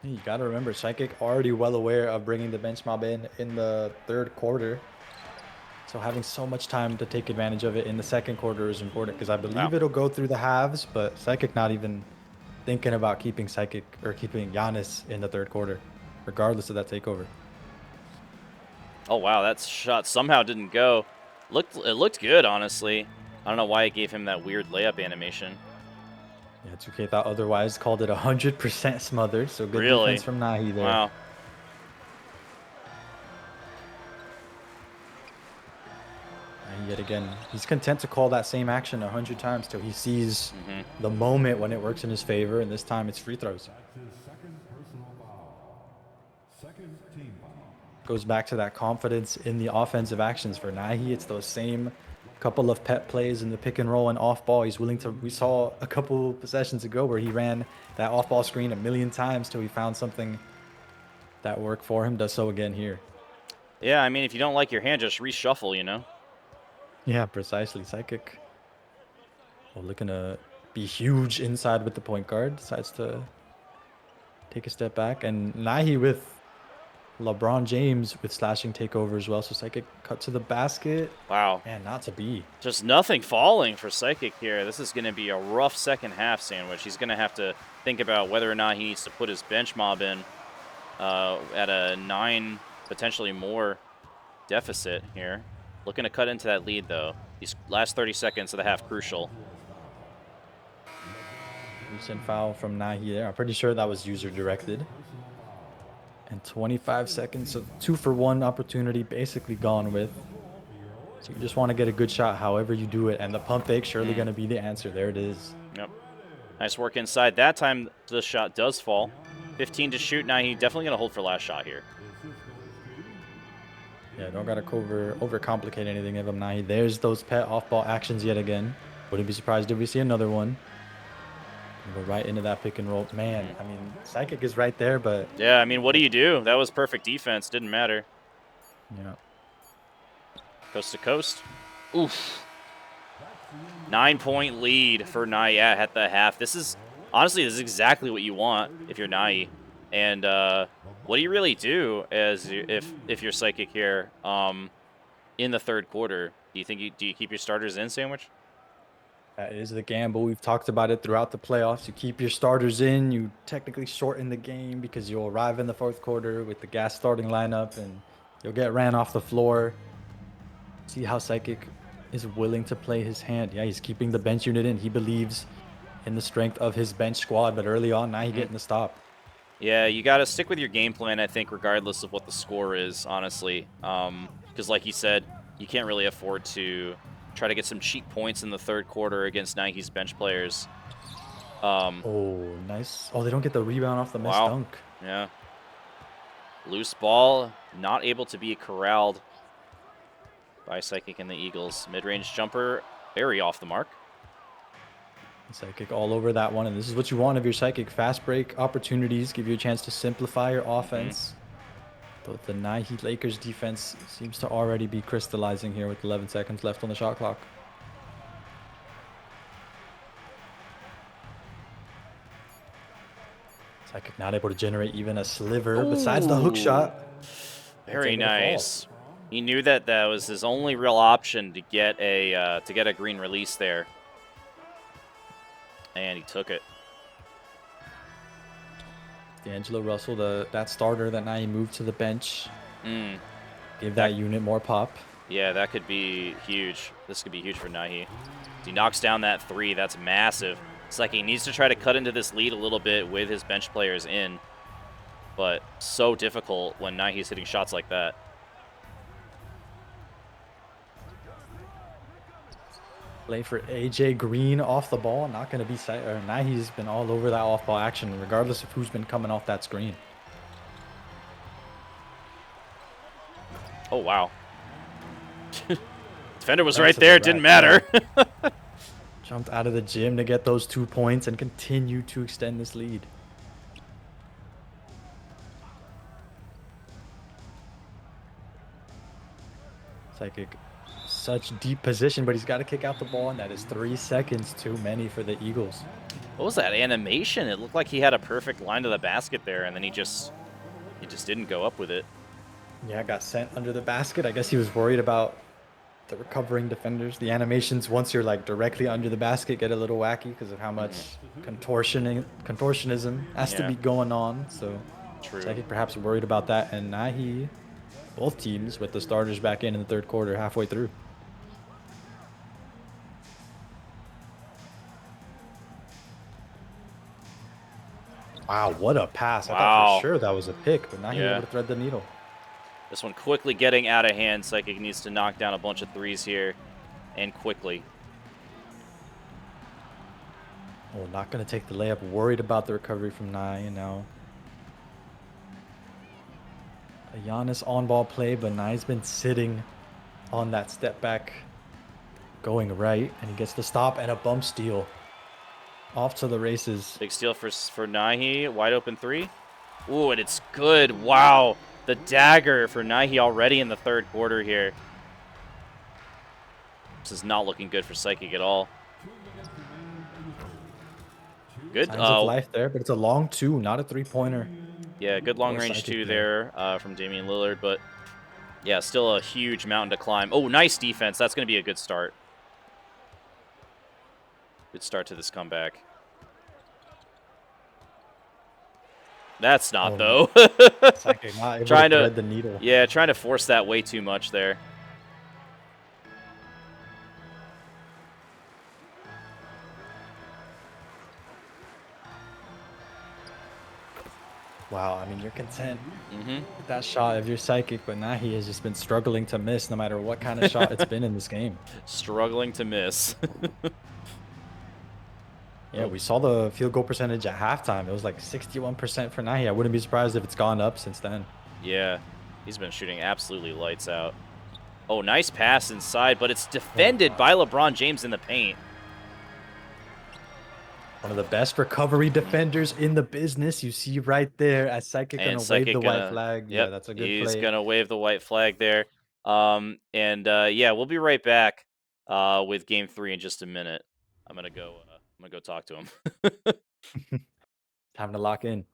You got to remember, Psychic already well aware of bringing the bench mob in the third quarter. So having so much time to take advantage of it in the second quarter is important because I believe it'll go through the halves, but Psychic not even thinking about keeping Psychic or keeping Giannis in the third quarter, regardless of that takeover. Oh, wow, that shot somehow didn't go. It looked good, honestly. I don't know why it gave him that weird layup animation. Yeah, 2K thought otherwise, called it 100% smothered, so good Really? defense from Nyhe there. Wow. And yet again, he's content to call that same action 100 times till he sees the moment when it works in his favor, and this time it's free throws. Goes back to that confidence in the offensive actions for Nyhe. It's those same couple of pet plays in the pick and roll and off ball. He's willing to. We saw a couple possessions ago where he ran that off ball screen a million times till he found something that worked for him. Does so again here. Yeah, I mean, if you don't like your hand, just reshuffle, you know? Yeah, precisely. Psychic. Well, looking to be huge inside with the point guard. Decides to take a step back. And Nyhe with LeBron James with slashing takeover as well. So Psychic cut to the basket. Wow. And not to be. Just nothing falling for Psychic here. This is going to be a rough second half sandwich. He's going to have to think about whether or not he needs to put his bench mob in at a 9, potentially more deficit here. Looking to cut into that lead, though. These last 30 seconds of the half crucial. Recent foul from Nyhe there. I'm pretty sure that was user directed. And 25 seconds of 2-for-1 opportunity basically gone with. So you just want to get a good shot however you do it. And the pump fake surely going to be the answer. There it is. Yep. Nice work inside. That time the shot does fall. 15 to shoot. Now he's definitely going to hold for last shot here. Yeah, don't got to overcomplicate anything of him. Nyhe. There's those pet off-ball actions yet again. Wouldn't be surprised if we see another one. Go right into that pick and roll. Man, I mean, Psychic is right there, but... Yeah, I mean, what do you do? That was perfect defense. Didn't matter. Yeah. Coast to coast. Oof. 9-point lead for Nyhe at the half. This is, honestly, this is exactly what you want if you're Nyhe. And what do you really do as if you're Psychic here in the third quarter? Do you think do you keep your starters in, Sandwich? That is the gamble. We've talked about it throughout the playoffs. You keep your starters in. You technically shorten the game because you'll arrive in the fourth quarter with the gas starting lineup and you'll get ran off the floor. See how Psychic is willing to play his hand. Yeah, he's keeping the bench unit in. He believes in the strength of his bench squad, but early on, now he's getting the stop. Yeah, you got to stick with your game plan, I think, regardless of what the score is, honestly. Because like you said, you can't really afford to try to get some cheap points in the third quarter against Nike's bench players. Oh, nice. Oh, they don't get the rebound off the missed dunk. Yeah. Loose ball, not able to be corralled by Psychic and the Eagles. Mid-range jumper, very off the mark. Psychic all over that one, and this is what you want of your Psychic. Fast break opportunities give you a chance to simplify your offense. But the Nyhe Lakers defense seems to already be crystallizing here with 11 seconds left on the shot clock. Psychic not able to generate even a sliver besides the hook shot. Very nice. He knew that that was his only real option to get a green release there, and he took it. D'Angelo Russell, that starter that now he moved to the bench. Mm. Give that unit more pop. Yeah, that could be huge. This could be huge for Nyhe. He knocks down that 3. That's massive. It's like he needs to try to cut into this lead a little bit with his bench players in. But so difficult when Nyhe's hitting shots like that. Play for AJ Green off the ball. Not going to be Nyhe's been all over that off ball action, regardless of who's been coming off that screen. Oh, wow. Defender was right there. It didn't matter. Jumped out of the gym to get those 2 points and continue to extend this lead. Psychic, such deep position, but he's got to kick out the ball, and that is 3 seconds too many for the Eagles. What was that animation? It looked like he had a perfect line to the basket there, and then he just didn't go up with it. Yeah, got sent under the basket. I guess he was worried about the recovering defenders. The animations, once you're like directly under the basket, get a little wacky because of how much contortionism has to be going on. So True. Psychic perhaps worried about that, and Nyhe, both teams with the starters back in the third quarter, halfway through. Wow, what a pass. I thought for sure that was a pick, but now he's able to thread the needle. This one quickly getting out of hand. Psychic needs to knock down a bunch of 3s here, and quickly. Oh, not going to take the layup. Worried about the recovery from Nyhe now. A Giannis on-ball play, but Nyhe's been sitting on that step back, going right, and he gets the stop and a bump steal. Off to the races. Big steal for Nyhe. Wide open 3. Ooh, and it's good. Wow. The dagger for Nyhe already in the third quarter here. This is not looking good for Psychic at all. Good. Signs of life there, but it's a long 2, not a 3-pointer. Yeah, good long-range 2 there from Damian Lillard, but yeah, still a huge mountain to climb. Oh, nice defense. That's going to be a good start. Good start to this comeback. That's not, though. Psychic not able trying to thread the needle. Yeah, trying to force that way too much there. Wow, I mean, you're content with that shot if you're Psychic, but Nyhe has just been struggling to miss no matter what kind of shot it's been in this game. Struggling to miss. Yeah, we saw the field goal percentage at halftime. It was like 61% for Nyhe. I wouldn't be surprised if it's gone up since then. Yeah, he's been shooting absolutely lights out. Oh, nice pass inside, but it's defended by LeBron James in the paint. One of the best recovery defenders in the business. You see right there as Psychic going to wave the white flag. Yep, yeah, that's a good play. He's going to wave the white flag there. Yeah, we'll be right back with game 3 in just a minute. I'm going to go talk to him. Time to lock in.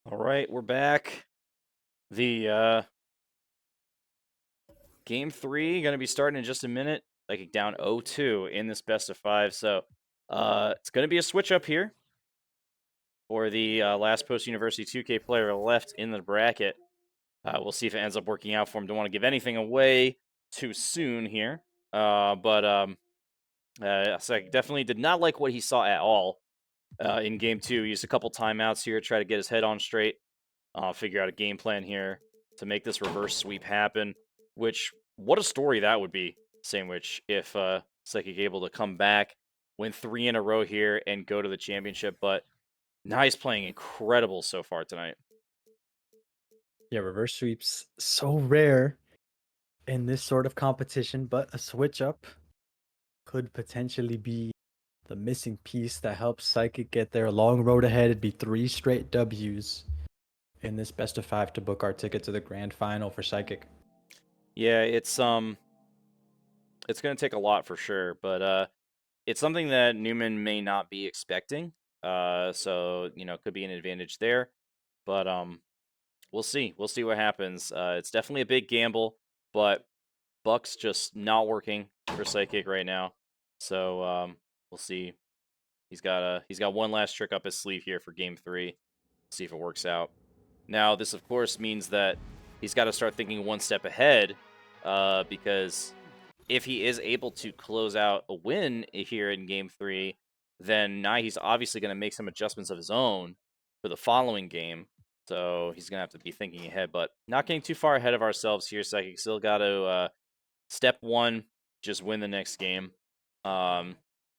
All right, we're back. The game 3 going to be starting in just a minute. Like down 0-2 in this best of 5. So it's going to be a switch up here for the last post University 2K player left in the bracket. We'll see if it ends up working out for him. Don't want to give anything away too soon here. So definitely did not like what he saw at all in game 2. He used a couple timeouts here, try to get his head on straight, figure out a game plan here to make this reverse sweep happen. Which, what a story that would be, Sandwich, if Psychic able to come back, win 3 in a row here, and go to the championship. But Nyhe's playing incredible so far tonight. Yeah, reverse sweeps so rare in this sort of competition, but a switch up could potentially be the missing piece that helps Psychic get their long road ahead. It'd be 3 straight W's in this best of 5 to book our ticket to the grand final for Psychic. Yeah, it's going to take a lot for sure, but it's something that Neumann may not be expecting. So could be an advantage there, but we'll see. We'll see what happens. It's definitely a big gamble, but Buck's just not working for Psychic right now. So we'll see. He's got one last trick up his sleeve here for game 3. See if it works out. Now, this of course means that he's got to start thinking one step ahead, because if he is able to close out a win here in game 3, then now he's obviously going to make some adjustments of his own for the following game. So he's going to have to be thinking ahead, but not getting too far ahead of ourselves here. Psychic still got to step 1, just win the next game, and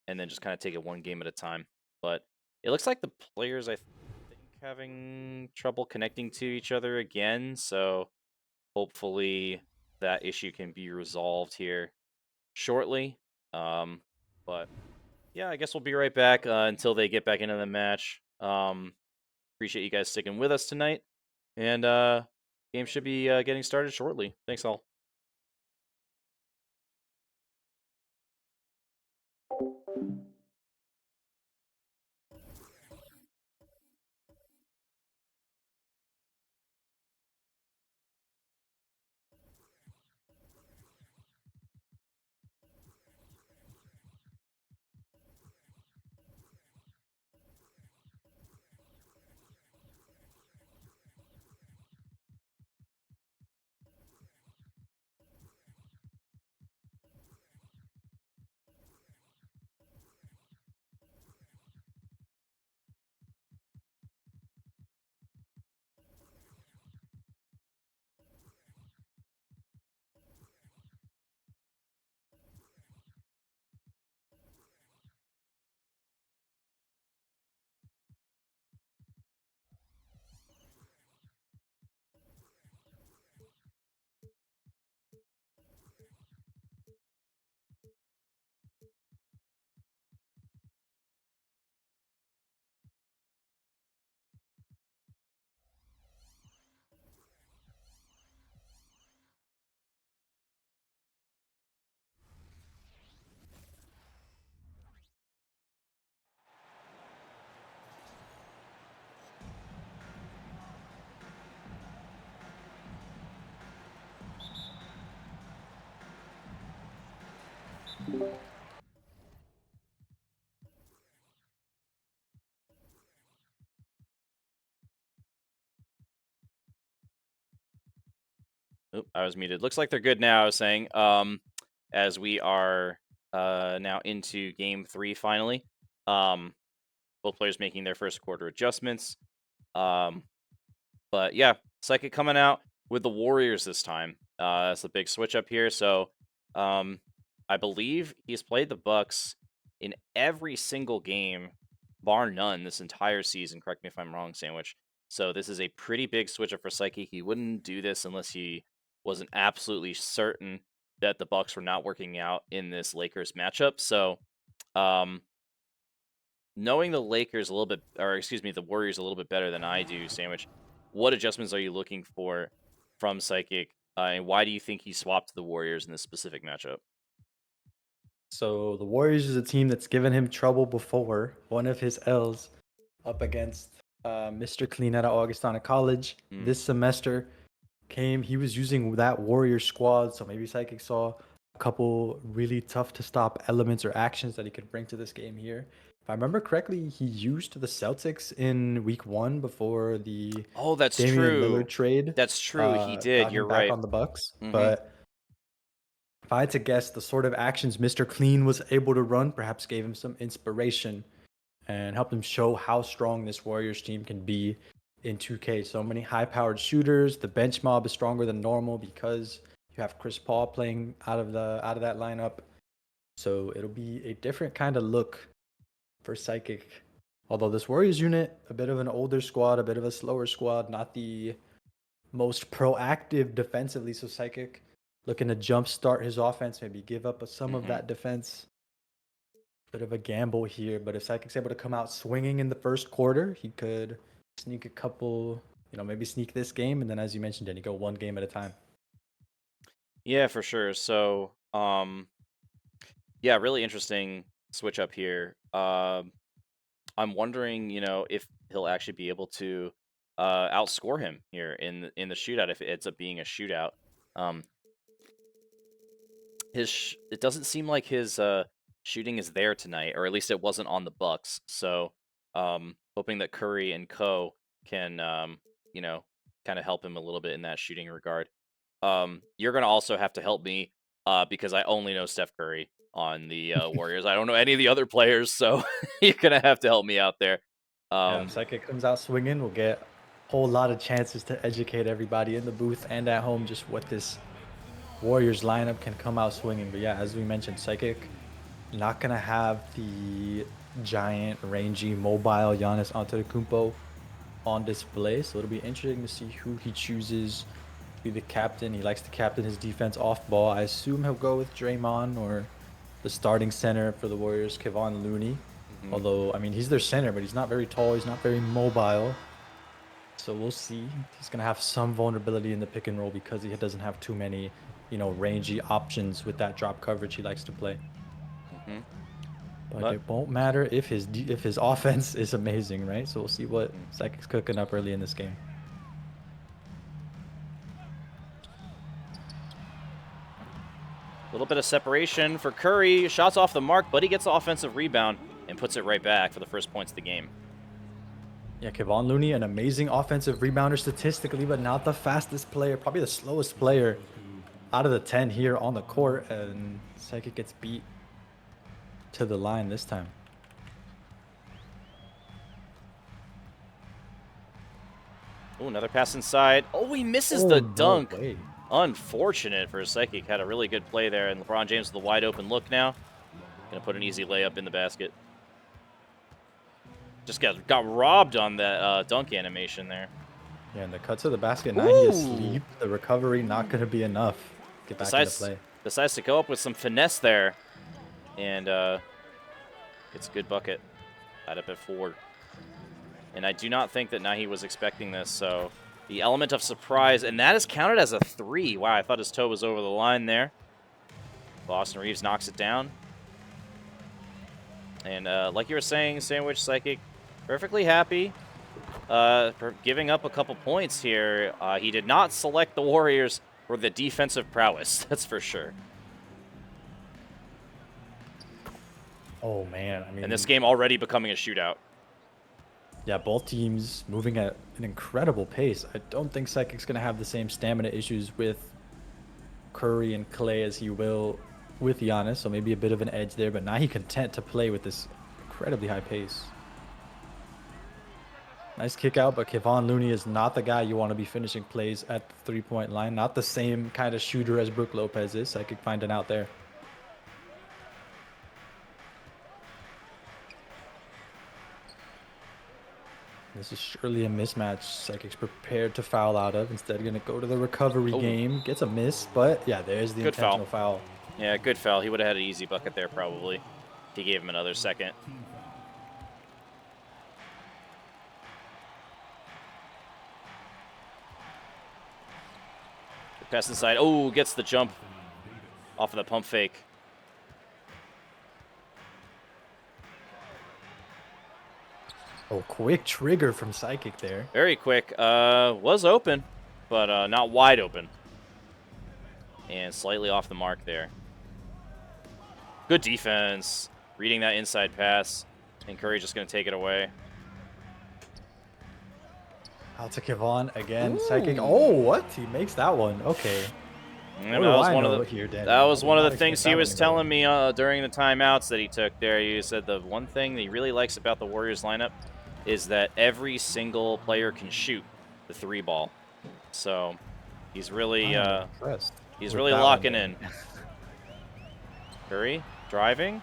then just kind of take it one game at a time. But it looks like the players, I think, having trouble connecting to each other again. So hopefully that issue can be resolved here shortly. But yeah, I guess we'll be right back until they get back into the match. Appreciate you guys sticking with us tonight, and game should be getting started shortly. Thanks all. Oop, I was muted. Looks like they're good now, I was saying. As we are now into game 3 finally. Both players making their first quarter adjustments. But yeah, Psychic coming out with the Warriors this time. That's the big switch up here. So I believe he's played the Bucks in every single game, bar none, this entire season. Correct me if I'm wrong, Sandwich. So this is a pretty big switch up for Psychic. He wouldn't do this unless he wasn't absolutely certain that the Bucks were not working out in this Lakers matchup. So knowing the Lakers a little bit, or excuse me, the Warriors a little bit better than I do, Sandwich, what adjustments are you looking for from Psychic, and why do you think he swapped to the Warriors in this specific matchup? So the Warriors is a team that's given him trouble before. One of his L's up against Mr. Clean out of Augustana College this semester he was using that Warrior squad, so maybe Psychic saw a couple really tough to stop elements or actions that he could bring to this game here. If I remember correctly, he used the Celtics in week 1 before the Oh, that's Damian true. Lillard trade. That's true. He did. Got You're him back right. on the Bucks. Mhm. But if I had to guess, the sort of actions Mr. Clean was able to run perhaps gave him some inspiration and helped him show how strong this Warriors team can be in 2K. So many high-powered shooters. The bench mob is stronger than normal because you have Chris Paul playing out of that lineup. So it'll be a different kind of look for Psychic. Although this Warriors unit, a bit of an older squad, a bit of a slower squad, not the most proactive defensively. So Psychic looking to jumpstart his offense, maybe give up some of that defense. Bit of a gamble here, but if Psychic's able to come out swinging in the first quarter, he could sneak a couple, maybe sneak this game, and then as you mentioned, Denny, go one game at a time. Yeah, for sure. So, yeah, really interesting switch up here. I'm wondering, if he'll actually be able to outscore him here in the shootout if it ends up being a shootout. It doesn't seem like his shooting is there tonight, or at least it wasn't on the Bucks. So, hoping that Curry and Co can kind of help him a little bit in that shooting regard. You're gonna also have to help me because I only know Steph Curry on the Warriors. I don't know any of the other players, so you're gonna have to help me out there. If Psychic comes out swinging, we'll get a whole lot of chances to educate everybody in the booth and at home just what this Warriors lineup can come out swinging. But yeah, as we mentioned, Psychic not gonna have the giant, rangy, mobile Giannis Antetokounmpo on display, so it'll be interesting to see who he chooses to be the captain. He likes to captain his defense off ball. I assume he'll go with Draymond or the starting center for the Warriors, Kevon Looney. Although, I mean, he's their center, but he's not very tall. He's not very mobile. So we'll see. He's going to have some vulnerability in the pick and roll because he doesn't have too many, rangy options with that drop coverage he likes to play. But it won't matter if his offense is amazing, right? So we'll see what Psychic's cooking up early in this game. A little bit of separation for Curry. Shots off the mark, but he gets the offensive rebound and puts it right back for the first points of the game. Yeah, Kevon Looney, an amazing offensive rebounder statistically, but not the fastest player, probably the slowest player out of the 10 here on the court, and Psychic gets beat to the line this time. Oh, another pass inside. Oh, he misses the dunk. No way. Unfortunate for Psychic. Had a really good play there, and LeBron James with a wide open look now. Gonna put an easy layup in the basket. Just got robbed on that dunk animation there. Yeah, and the cut to the basket, now he asleep. The recovery not going to be enough. Get back into play. Decides to go up with some finesse there. And it's a good bucket. Tied up at 4. And I do not think that Nyhe was expecting this, so the element of surprise, and that is counted as a 3. Wow, I thought his toe was over the line there. Boston Reeves knocks it down. And like you were saying, Sandwich Psychic, perfectly happy for giving up a couple points here. He did not select the Warriors for the defensive prowess, that's for sure. Oh, man. I mean, and this game already becoming a shootout. Yeah, both teams moving at an incredible pace. I don't think Psychic's going to have the same stamina issues with Curry and Clay as he will with Giannis, so maybe a bit of an edge there, but now he's content to play with this incredibly high pace. Nice kick out, but Kevon Looney is not the guy you want to be finishing plays at the three-point line. Not the same kind of shooter as Brook Lopez is. Psychic finding out there. This is surely a mismatch Psychic's prepared to foul out of. Instead, going to go to the recovery game. Gets a miss, but yeah, there's the intentional foul. Yeah, good foul. He would have had an easy bucket there probably. He gave him another second. Pass inside. Oh, gets the jump off of the pump fake. Oh, quick trigger from Psychic there. Very quick. Was open, but not wide open. And slightly off the mark there. Good defense. Reading that inside pass. And Curry just going to take it away. Out to Kevon again. Ooh. Psychic. Oh, what? He makes that one. Okay. That was one of the here, Denny? That was one of the things expect he that was one to go. telling me during the timeouts that he took there. He said the one thing that he really likes about the Warriors lineup is that every single player can shoot the 3-ball. So he's really He's really locking in. Curry driving.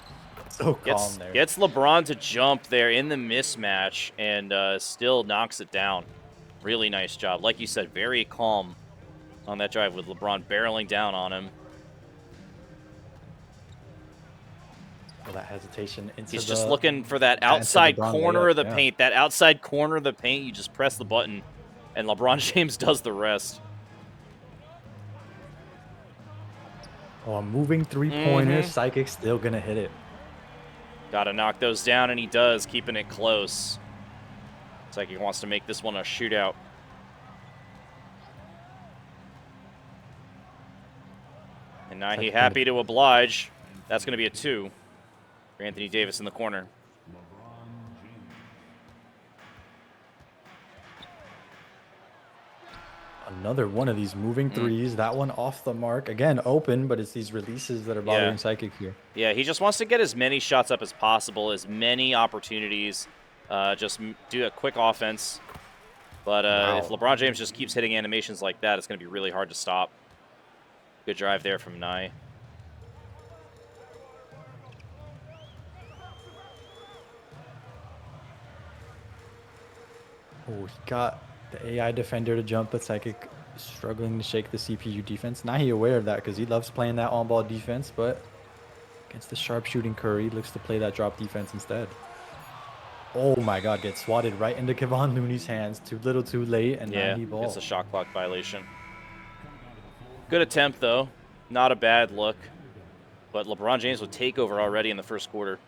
So calm there. Gets LeBron to jump there in the mismatch and still knocks it down. Really nice job. Like you said, very calm on that drive with LeBron barreling down on him. Well, that hesitation into He's just looking for that outside corner of the paint. That outside corner of the paint, you just press the button, and LeBron James does the rest. Oh, a moving three-pointer. Psychic's still going to hit it. Got to knock those down, and he does, keeping it close. Psychic wants to make this one a shootout. And now he happy to oblige. That's going to be a 2 for Anthony Davis in the corner. Another one of these moving threes. That one off the mark. Again, open, but it's these releases that are bothering Psychic here. Yeah, he just wants to get as many shots up as possible, as many opportunities. Just do a quick offense. But if LeBron James just keeps hitting animations like that, it's going to be really hard to stop. Good drive there from Nyhe. Oh, he got the AI defender to jump, but Psychic struggling to shake the CPU defense. Now he aware of that because he loves playing that on-ball defense, but against the sharpshooting Curry, looks to play that drop defense instead. Oh my God, gets swatted right into Kevon Looney's hands. Too little, too late, and now he balls. It's a shot clock violation. Good attempt, though. Not a bad look. But LeBron James would take over already in the first quarter.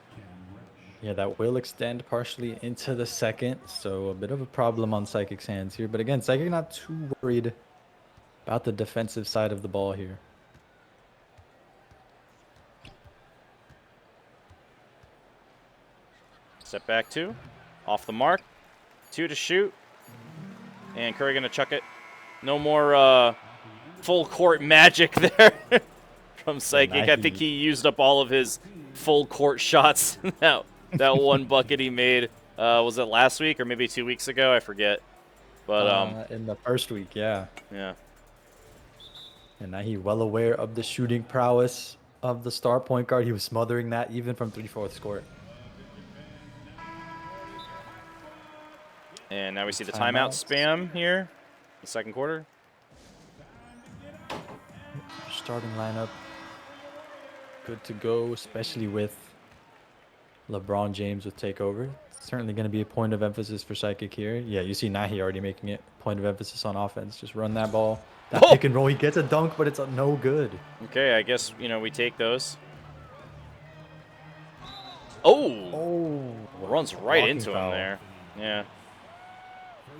Yeah, that will extend partially into the second, so a bit of a problem on Psychic's hands here. But again, Psychic not too worried about the defensive side of the ball here. Step back 2. Off the mark. 2 to shoot. And Curry going to chuck it. No more full court magic there from Psychic. I think he used up all of his full court shots. that one bucket he made. Was it last week or maybe 2 weeks ago? I forget. But in the first week, yeah. Yeah. And now he's well aware of the shooting prowess of the star point guard. He was smothering that even from 3/4 court. And now we see the timeout spam here. The second quarter. Starting lineup. Good to go, especially with LeBron James with takeover. It's certainly going to be a point of emphasis for Psychic here. Yeah, you see Nyhe already making it point of emphasis on offense. Just run that ball. That pick and roll. He gets a dunk, but it's no good. Okay, I guess, we take those. Oh! Runs right into him there. Yeah.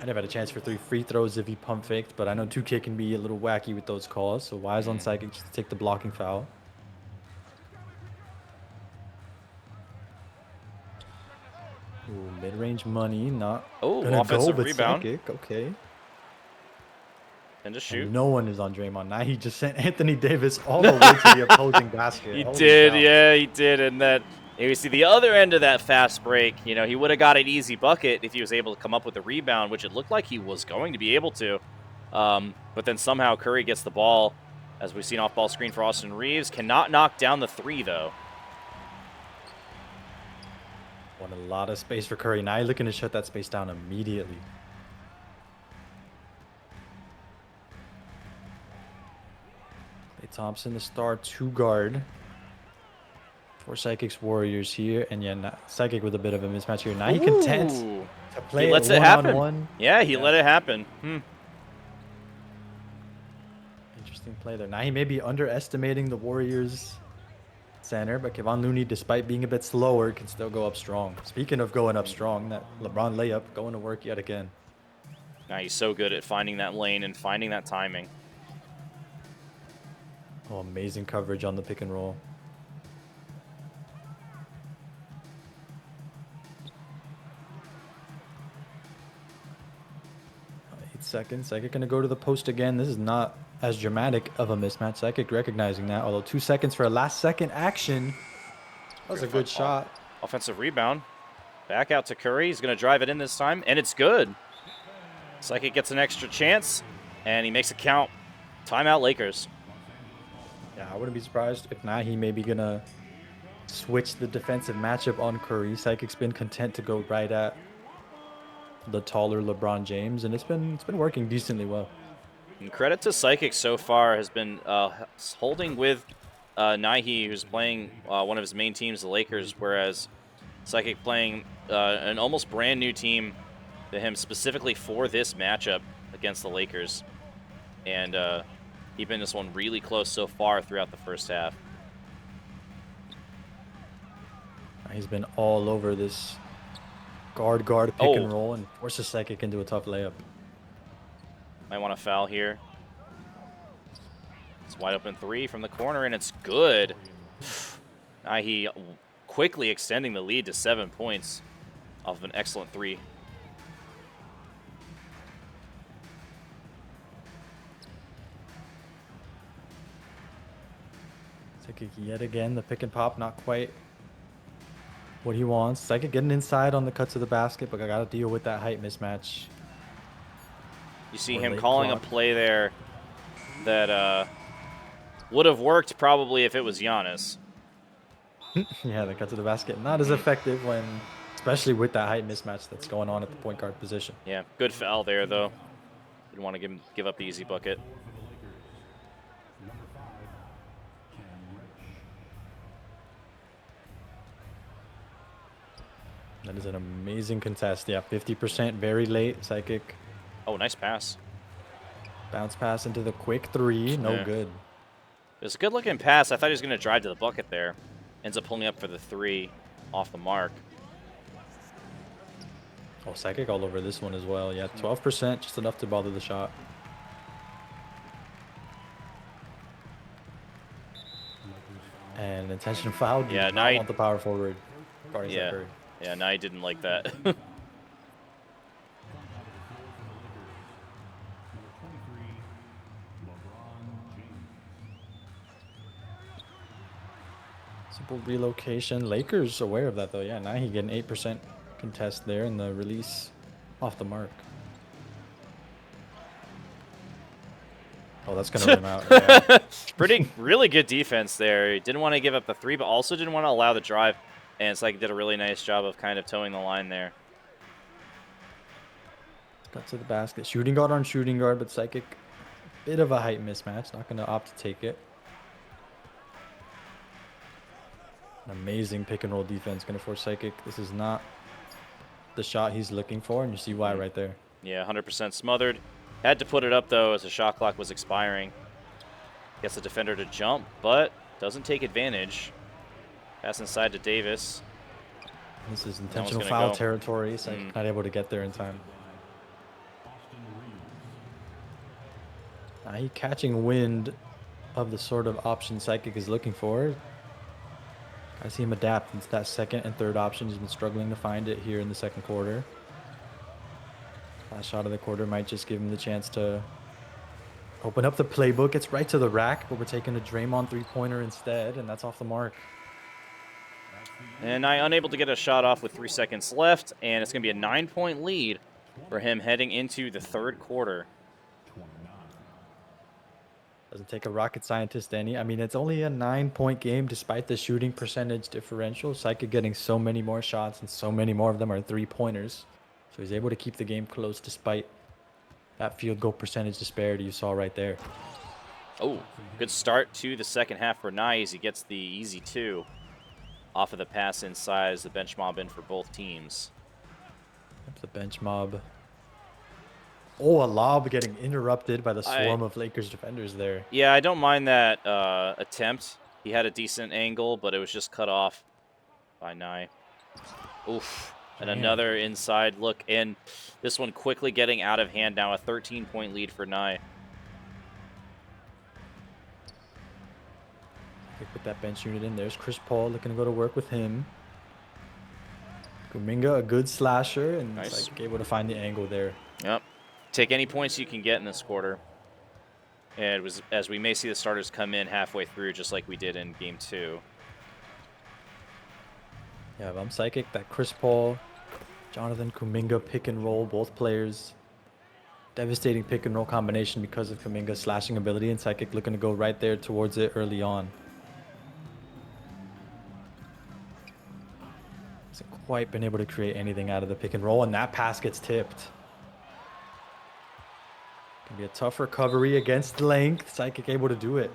I never had a chance for 3 free throws if he pump faked, but I know 2K can be a little wacky with those calls. So wise on Psychic just to take the blocking foul. Ooh, mid-range money, not gonna offensive go, but rebound. Psychic, okay. And just shoot. And no one is on Draymond. Now he just sent Anthony Davis all the way to the opposing basket. He Holy did, cow. yeah, he did. And that, you see the other end of that fast break, he would have got an easy bucket if he was able to come up with a rebound, which it looked like he was going to be able to. But then somehow Curry gets the ball, as we've seen off-ball screen for Austin Reeves. Cannot knock down the 3, though. Want a lot of space for Curry. Now he's looking to shut that space down immediately. Klay Thompson, the star 2 guard for Psychic's Warriors here. And yeah, Psychic with a bit of a mismatch here. Now he contents to play he lets it happen. Yeah, he let it happen. Interesting play there. Now he may be underestimating the Warriors' center, but Kevon Looney, despite being a bit slower, can still go up strong. Speaking of going up strong, that LeBron layup going to work yet again. Now he's so good at finding that lane and finding that timing. Oh, amazing coverage on the pick and roll. 8 seconds. Psychic going to go to the post again. This is not as dramatic of a mismatch. Psychic recognizing that, although 2 seconds for a last second action. That was a good shot. Offensive rebound. Back out to Curry. He's going to drive it in this time, and it's good. Psychic gets an extra chance, and he makes it count. Timeout, Lakers. Yeah, I wouldn't be surprised if Nyhe maybe going to switch the defensive matchup on Curry. Psychic's been content to go right at the taller LeBron James, and it's been working decently well. And credit to Psychic so far has been holding with Nyhe, who's playing one of his main teams, the Lakers, whereas Psychic playing an almost brand new team to him specifically for this matchup against the Lakers. And keeping this one really close so far throughout the first half. He's been all over this guard pick and roll and forces Psychic into a tough layup. Might want to foul here. It's wide open three from the corner, and it's good. Nyhe quickly extending the lead to 7 points off of an excellent three. Psychic yet again, the pick and pop, not quite what he wants. Psychic getting inside on the cut to the basket, but I got to deal with that height mismatch. You see him calling a play there that would have worked probably if it was Giannis. Yeah, the cut to the basket, not as effective when, especially with that height mismatch that's going on at the point guard position. Yeah, good foul there, though. Didn't want to give up the easy bucket. That is an amazing contest. Yeah, 50% very late. Psychic. Oh, nice pass. Bounce pass into the quick three. No good. It was a good-looking pass. I thought he was going to drive to the bucket there. Ends up pulling up for the three off the mark. Oh, Psychic all over this one as well. Yeah, 12%, just enough to bother the shot. And intentional foul. Yeah, now want the power forward. Yeah, now he didn't like that. Simple relocation. Lakers aware of that though. Yeah, now he getting 8% contest there in the release off the mark. Oh, that's gonna rim out. Yeah. Really good defense there. He didn't want to give up the three, but also didn't want to allow the drive. And it's like he did a really nice job of kind of towing the line there. Got to the basket. Shooting guard on shooting guard, but Psychic, bit of a height mismatch. Not going to opt to take it. An amazing pick and roll defense going to force Psychic. This is not the shot he's looking for, and you see why right there. Yeah, 100% smothered. Had to put it up, though, as the shot clock was expiring. Gets the defender to jump, but doesn't take advantage. Pass inside to Davis. This is intentional foul territory, so not able to get there in time. He catching wind of the sort of option Psychic is looking for. I see him adapt into that second and third option. He's been struggling to find it here in the second quarter. Last shot of the quarter might just give him the chance to open up the playbook. It's right to the rack, but we're taking a Draymond three-pointer instead, and that's off the mark. And Nyhe unable to get a shot off with 3 seconds left, and it's going to be a 9-point lead for him heading into the third quarter. Doesn't take a rocket scientist, Denny. I mean, it's only a 9-point game despite the shooting percentage differential. Psychic getting so many more shots, and so many more of them are three-pointers. So he's able to keep the game close despite that field goal percentage disparity you saw right there. Oh, good start to the second half for Nyhe as he gets the easy two off of the pass inside as the bench mob in for both teams. The bench mob. Oh, a lob getting interrupted by the swarm of Lakers defenders there. Yeah, I don't mind that attempt He had a decent angle, but it was just cut off by Nyhe. Oof. And another inside look, and this one quickly getting out of hand now. A 13-point lead for Nyhe. Put that bench unit in. There's Chris Paul looking to go to work with him. Kuminga, a good slasher, and Nice. like able to find the angle there. Yep. Take any points you can get in this quarter. And it was, as we may see the starters come in halfway through, just like we did in Game 2. Yeah, if I'm Psychic, that Chris Paul, Jonathan Kuminga pick and roll, both players. Devastating pick and roll combination because of Kuminga's slashing ability, and Psychic looking to go right there towards it early on. Hasn't quite been able to create anything out of the pick and roll, and that pass gets tipped. Can be a tough recovery against length. Psychic able to do it.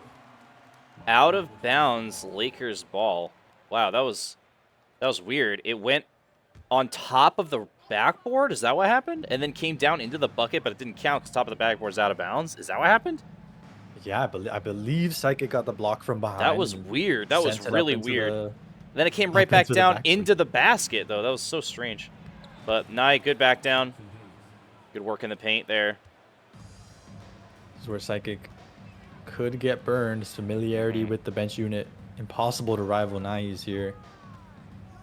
Out of bounds, Lakers ball. Wow, that was weird. It went on top of the backboard. Is that what happened? And then came down into the bucket, but it didn't count because top of the backboard is out of bounds. Is that what happened? Yeah, I believe Psychic got the block from behind. That was weird. That was really weird. Then it came right up back into the down back into the basket, though. That was so strange. But Nyhe, good back down. Good work in the paint there. This is where Psychic could get burned. Familiarity with the bench unit. Impossible to rival Nyhe's here.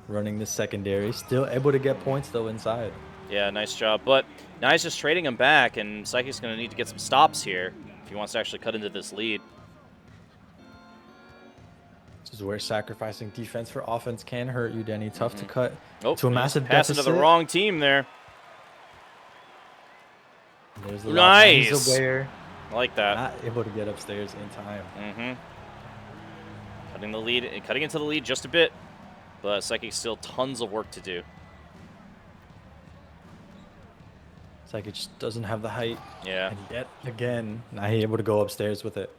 Running the secondary. Still able to get points, though, inside. Yeah, nice job. But Nyhe's just trading him back, and Psychic's going to need to get some stops here if he wants to actually cut into this lead. This is where sacrificing defense for offense can hurt you, Denny. Tough to cut to a He's massive passing deficit. to the wrong team there. There's the Nice. He's aware. I like that. Not able to get upstairs in time. Cutting into the lead just a bit, but Psychic still tons of work to do. Psychic just doesn't have the height. Yeah. And yet again, not able to go upstairs with it.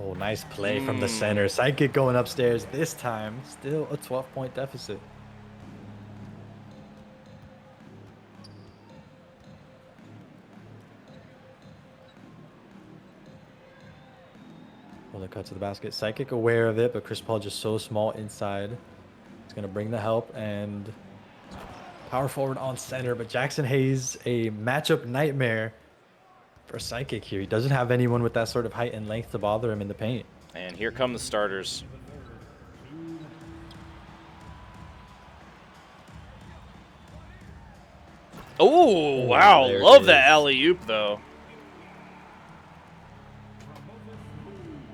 Oh, nice play from the center. Psychic going upstairs this time. Still a 12-point deficit. Well, the cut to the basket. Psychic aware of it, but Chris Paul just so small inside. He's going to bring the help and power forward on center. But Jackson Hayes, a matchup nightmare for Psychic here. He doesn't have anyone with that sort of height and length to bother him in the paint. And here come the starters. Oh, wow. there it Love that is. alley-oop, though.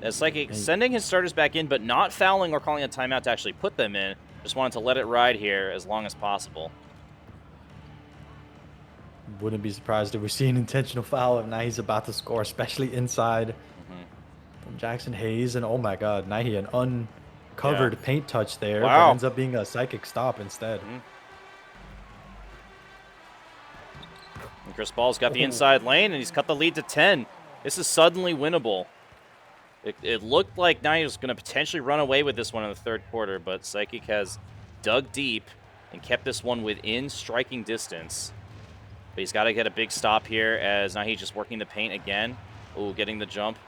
As Psychic sending his starters back in, but not fouling or calling a timeout to actually put them in. Just wanted to let it ride here as long as possible. Wouldn't be surprised if we see an intentional foul if Nyhe's about to score, especially inside from Jackson Hayes. And oh my God, Nyhe, an uncovered paint touch there. Wow. But ends up being a Psychic stop instead. And Chris Paul's got the inside lane, and he's cut the lead to 10. This is suddenly winnable. It looked like Nyhe was going to potentially run away with this one in the third quarter, but Psychic has dug deep and kept this one within striking distance. But he's got to get a big stop here as Nyhe just working the paint again. Oh, getting the jump.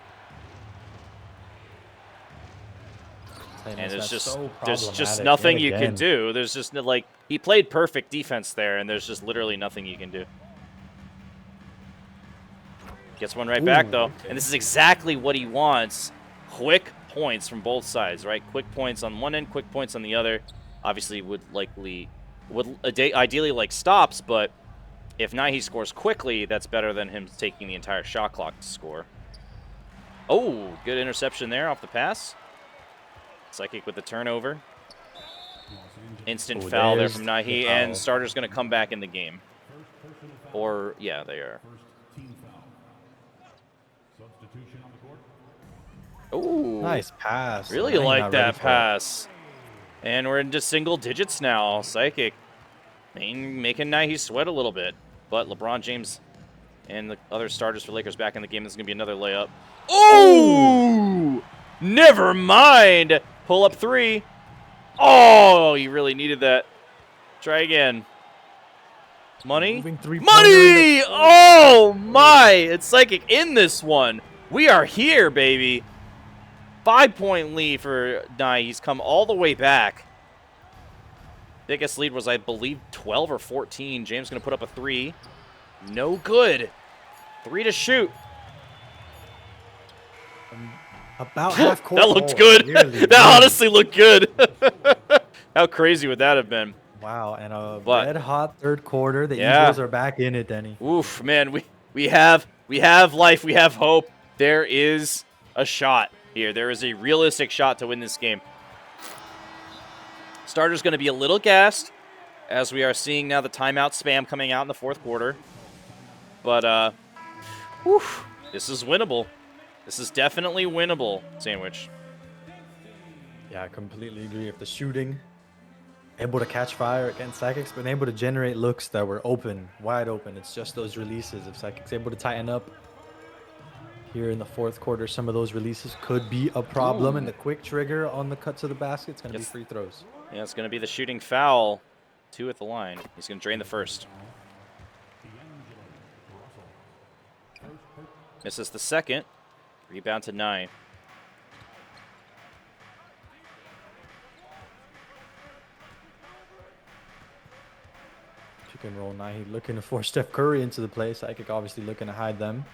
And there's just nothing you can do. There's just like, he played perfect defense there, and there's just literally nothing you can do. Gets one right back, though. And this is exactly what he wants. Quick points from both sides, right? Quick points on one end, quick points on the other. Obviously, would ideally like stops, but if Nyhe scores quickly, that's better than him taking the entire shot clock to score. Oh, good interception there off the pass. Psychic with the turnover. Instant foul there from Nyhe, and starter's going to come back in the game. Or, yeah, they are. Ooh, nice pass. Really like that pass. And we're into single digits now. Psychic making Nyhe sweat a little bit. But LeBron James and the other starters for Lakers back in the game. This is going to be another layup. Oh! Never mind. Pull up three. Oh, you really needed that. Try again. Money? Moving three Money! Oh my! It's Psychic in this one. We are here, baby. 5-point lead for Nyhe. He's come all the way back. Biggest lead was, I believe, 12 or 14. James going to put up a 3. No good. 3 to shoot. About half court. That looked good. That honestly looked good. How crazy would that have been? Wow, and a But- red hot third quarter. The Yeah. Eagles are back in it, Denny. Oof, man, we have life, we have hope. There is a shot here. There is a realistic shot to win this game. Starter's going to be a little gassed, as we are seeing now the timeout spam coming out in the fourth quarter. But, this is winnable. This is definitely winnable, Sandwich. Yeah, I completely agree. If the shooting able to catch fire against Psychic's, been able to generate looks that were open, wide open. It's just those releases. If Psychic's able to tighten up here in the fourth quarter, some of those releases could be a problem. And the quick trigger on the cut to the basket, it's going to be free throws. Yeah, it's going to be the shooting foul. 2 at the line. He's going to drain the first. Misses the second. Rebound to Nyhe. Pick and roll Nyhe looking to force Steph Curry into the play. Psychic obviously looking to hide them.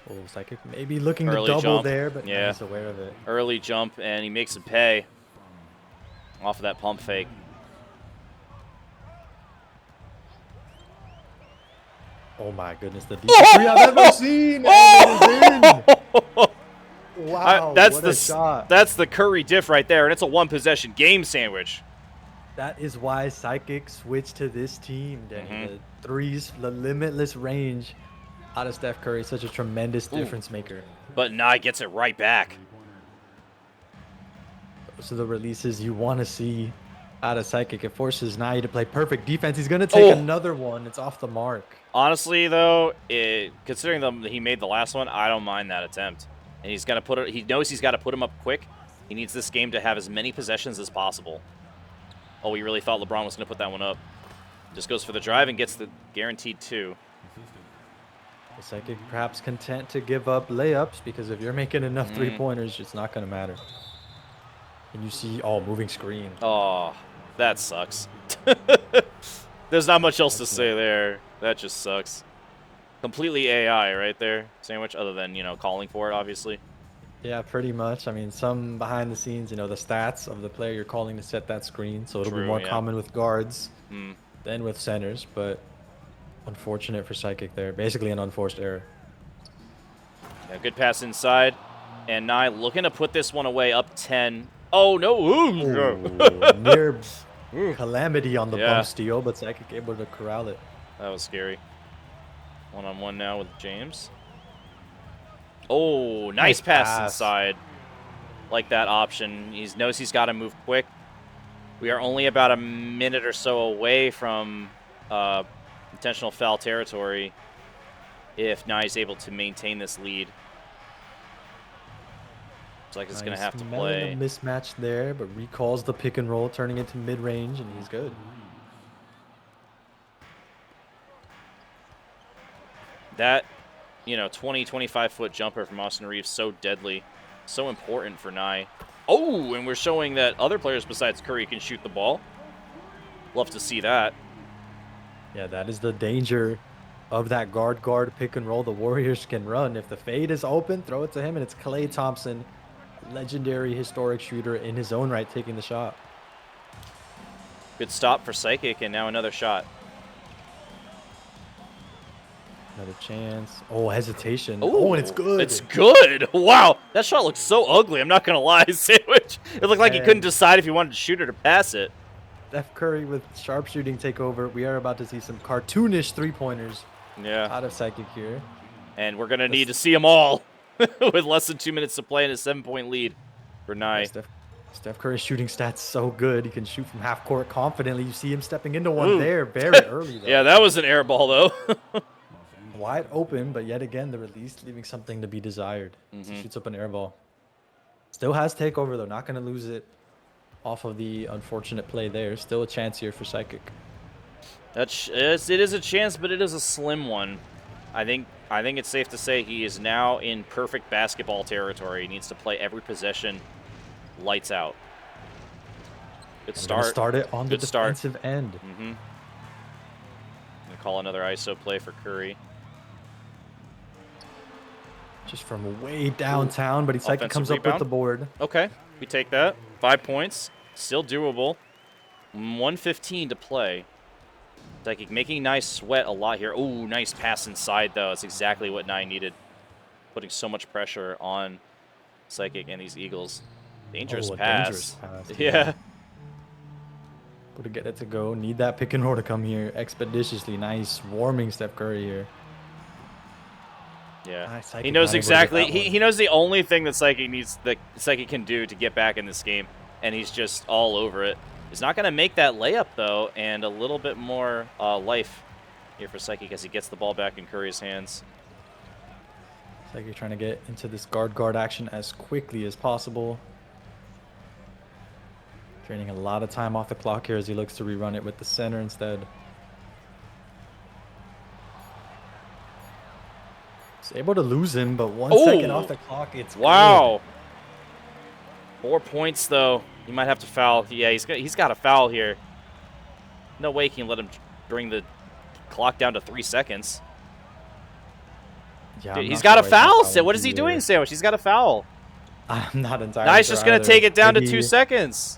Oh, Psychic maybe looking Early to double jump. there, but Yeah. he's aware of it. Early jump, and he makes it pay off of that pump fake. Oh my goodness, the deepest three I've ever seen. And it is in. Wow, that's what the a shot. That's the Curry diff right there, and it's a one-possession game, Sandwich. That is why Psychic switched to this team, Danny. Mhm. The threes, the limitless range out of Steph Curry, such a tremendous difference maker. But Nyhe gets it right back. Those are the releases you want to see out of Psychic. It forces Nyhe to play perfect defense. He's going to take another one. It's off the mark. Honestly, though, considering he made the last one, I don't mind that attempt. And he's gonna put it. He knows he's got to put him up quick. He needs this game to have as many possessions as possible. Oh, we really thought LeBron was gonna put that one up. Just goes for the drive and gets the guaranteed 2. The Psychic perhaps content to give up layups because if you're making enough three-pointers, it's not going to matter. And you see, moving screen. Oh, that sucks. There's not much else to say there. That just sucks. Completely AI right there, Sandwich, other than, calling for it, obviously. Yeah, pretty much. I mean, some behind the scenes, the stats of the player you're calling to set that screen. So it'll be more common with guards than with centers. But unfortunate for Psychic there. Basically an unforced error. Yeah, good pass inside. And Nyhe looking to put this one away up 10. Oh, no. Ooh, near calamity on the bump steal, but Psychic able to corral it. That was scary. One-on-one now with James. Oh, nice pass inside. Like that option. He knows he's got to move quick. We are only about a minute or so away from intentional foul territory if Nyhe's able to maintain this lead. Looks like it's going to have to play. A mismatch there, but recalls the pick and roll, turning into mid-range, and he's good. That, 20, 25-foot jumper from Austin Reeves, so deadly, so important for Nyhe. Oh, and we're showing that other players besides Curry can shoot the ball. Love to see that. Yeah, that is the danger of that guard pick and roll the Warriors can run. If the fade is open, throw it to him, and it's Klay Thompson, legendary historic shooter in his own right, taking the shot. Good stop for Psychic, and now another shot. Another chance. Oh, hesitation. Ooh, oh, and it's good. It's good. Wow. That shot looks so ugly. I'm not going to lie, Sandwich. It looked like he couldn't decide if he wanted to shoot it or pass it. Steph Curry with sharpshooting takeover. We are about to see some cartoonish three-pointers out of Psychic here. And we're going to need to see them all with less than 2 minutes to play and a 7-point lead for Nyhe. Steph Curry's shooting stats so good. He can shoot from half court confidently. You see him stepping into one there very early, though. Yeah, that was an air ball, though. Wide open, but yet again, the release leaving something to be desired. He shoots up an air ball. Still has takeover, though. Not going to lose it. off of the unfortunate play there. Still a chance here for Psychic. It is a chance, but it is a slim one. I think it's safe to say he is now in perfect basketball territory. He needs to play every possession lights out. Good start. Start it on the Good start. defensive end. Mm-hmm. Gonna call another ISO play for Curry. Just from way downtown, but Psychic comes up with the board. Okay, we take that. 5 points. Still doable. 1:15 to play. Psychic making Nyhe sweat a lot here. Ooh, nice pass inside, though. That's exactly what Nyhe needed. Putting so much pressure on Psychic and these Eagles. Dangerous pass. Dangerous pass. Yeah. Able to get it to go. Need that pick and roll to come here expeditiously. Nice swarming Steph Curry here. Yeah. Nice. He knows exactly. He knows the only thing that Psychic can do to get back in this game, and he's just all over it. He's not going to make that layup, though, and a little bit more life here for Psychic as he gets the ball back in Curry's hands. Psychic trying to get into this guard action as quickly as possible. Draining a lot of time off the clock here as he looks to rerun it with the center instead. He's able to lose him, but 1 second off the clock, it's wow. Good. 4 points, though. He might have to foul. Yeah, he's got a foul here. No way he can let him bring the clock down to 3 seconds. Yeah, dude, he's got a foul. What is he doing, Sandwich? He's got a foul. I'm not entirely Nyhe's just going to take it down to 2 seconds.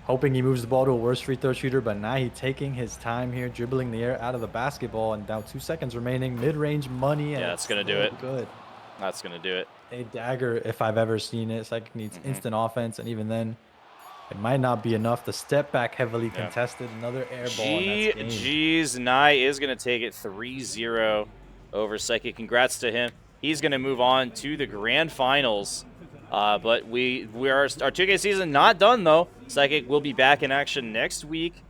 Hoping he moves the ball to a worse free throw shooter, but Nyhe taking his time here, dribbling the air out of the basketball, and now 2 seconds remaining. Mid-range money. And yeah, that's going to do it. Good. That's going to do it. A dagger, if I've ever seen it. Psychic needs instant offense, and even then, it might not be enough. The step back heavily contested. Another air ball. Jeez, Nyhe is going to take it 3-0 over Psychic. Congrats to him. He's going to move on to the grand finals. But our 2K season not done, though. Psychic will be back in action next week.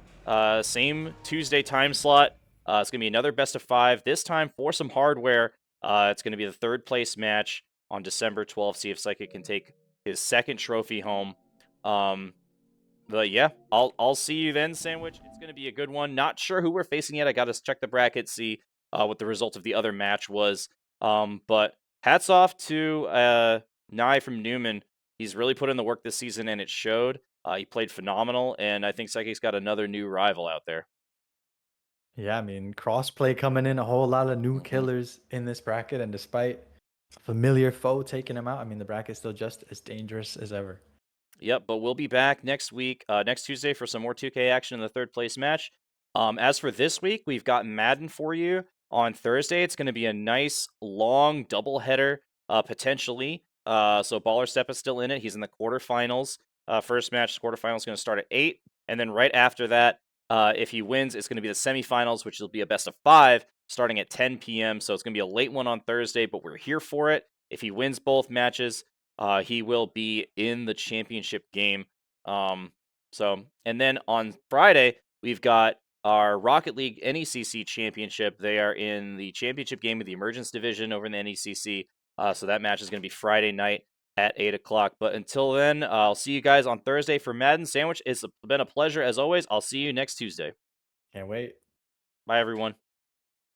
Same Tuesday time slot. It's going to be another best of 5, this time for some hardware. It's going to be the 3rd place match on December 12th. See if Psychic can take his 2nd trophy home. But yeah, I'll see you then, Sandwich. It's going to be a good one. Not sure who we're facing yet. I got to check the bracket, see what the result of the other match was. But hats off to Nyhe from Neumann. He's really put in the work this season, and it showed. He played phenomenal, and I think Psychic's got another new rival out there. Yeah, I mean, crossplay coming in, a whole lot of new killers in this bracket, and despite a familiar foe taking him out, I mean, the bracket's still just as dangerous as ever. Yep, but we'll be back next week, next Tuesday, for some more 2K action in the 3rd place match. As for this week, we've got Madden for you on Thursday. It's going to be a nice, long doubleheader, potentially. So Baller Step is still in it. He's in the quarterfinals. First match, the quarterfinals is going to start at 8. And then right after that, if he wins, it's going to be the semifinals, which will be a best of 5 starting at 10 p.m. So it's going to be a late one on Thursday, but we're here for it. If he wins both matches, he will be in the championship game. And then on Friday, we've got our Rocket League NECC championship. They are in the championship game of the Emergence Division over in the NECC. So that match is going to be Friday night at 8 o'clock. But until then, I'll see you guys on Thursday for Madden. Sandwich, it's been a pleasure as always. I'll see you next Tuesday. Can't wait. Bye, everyone.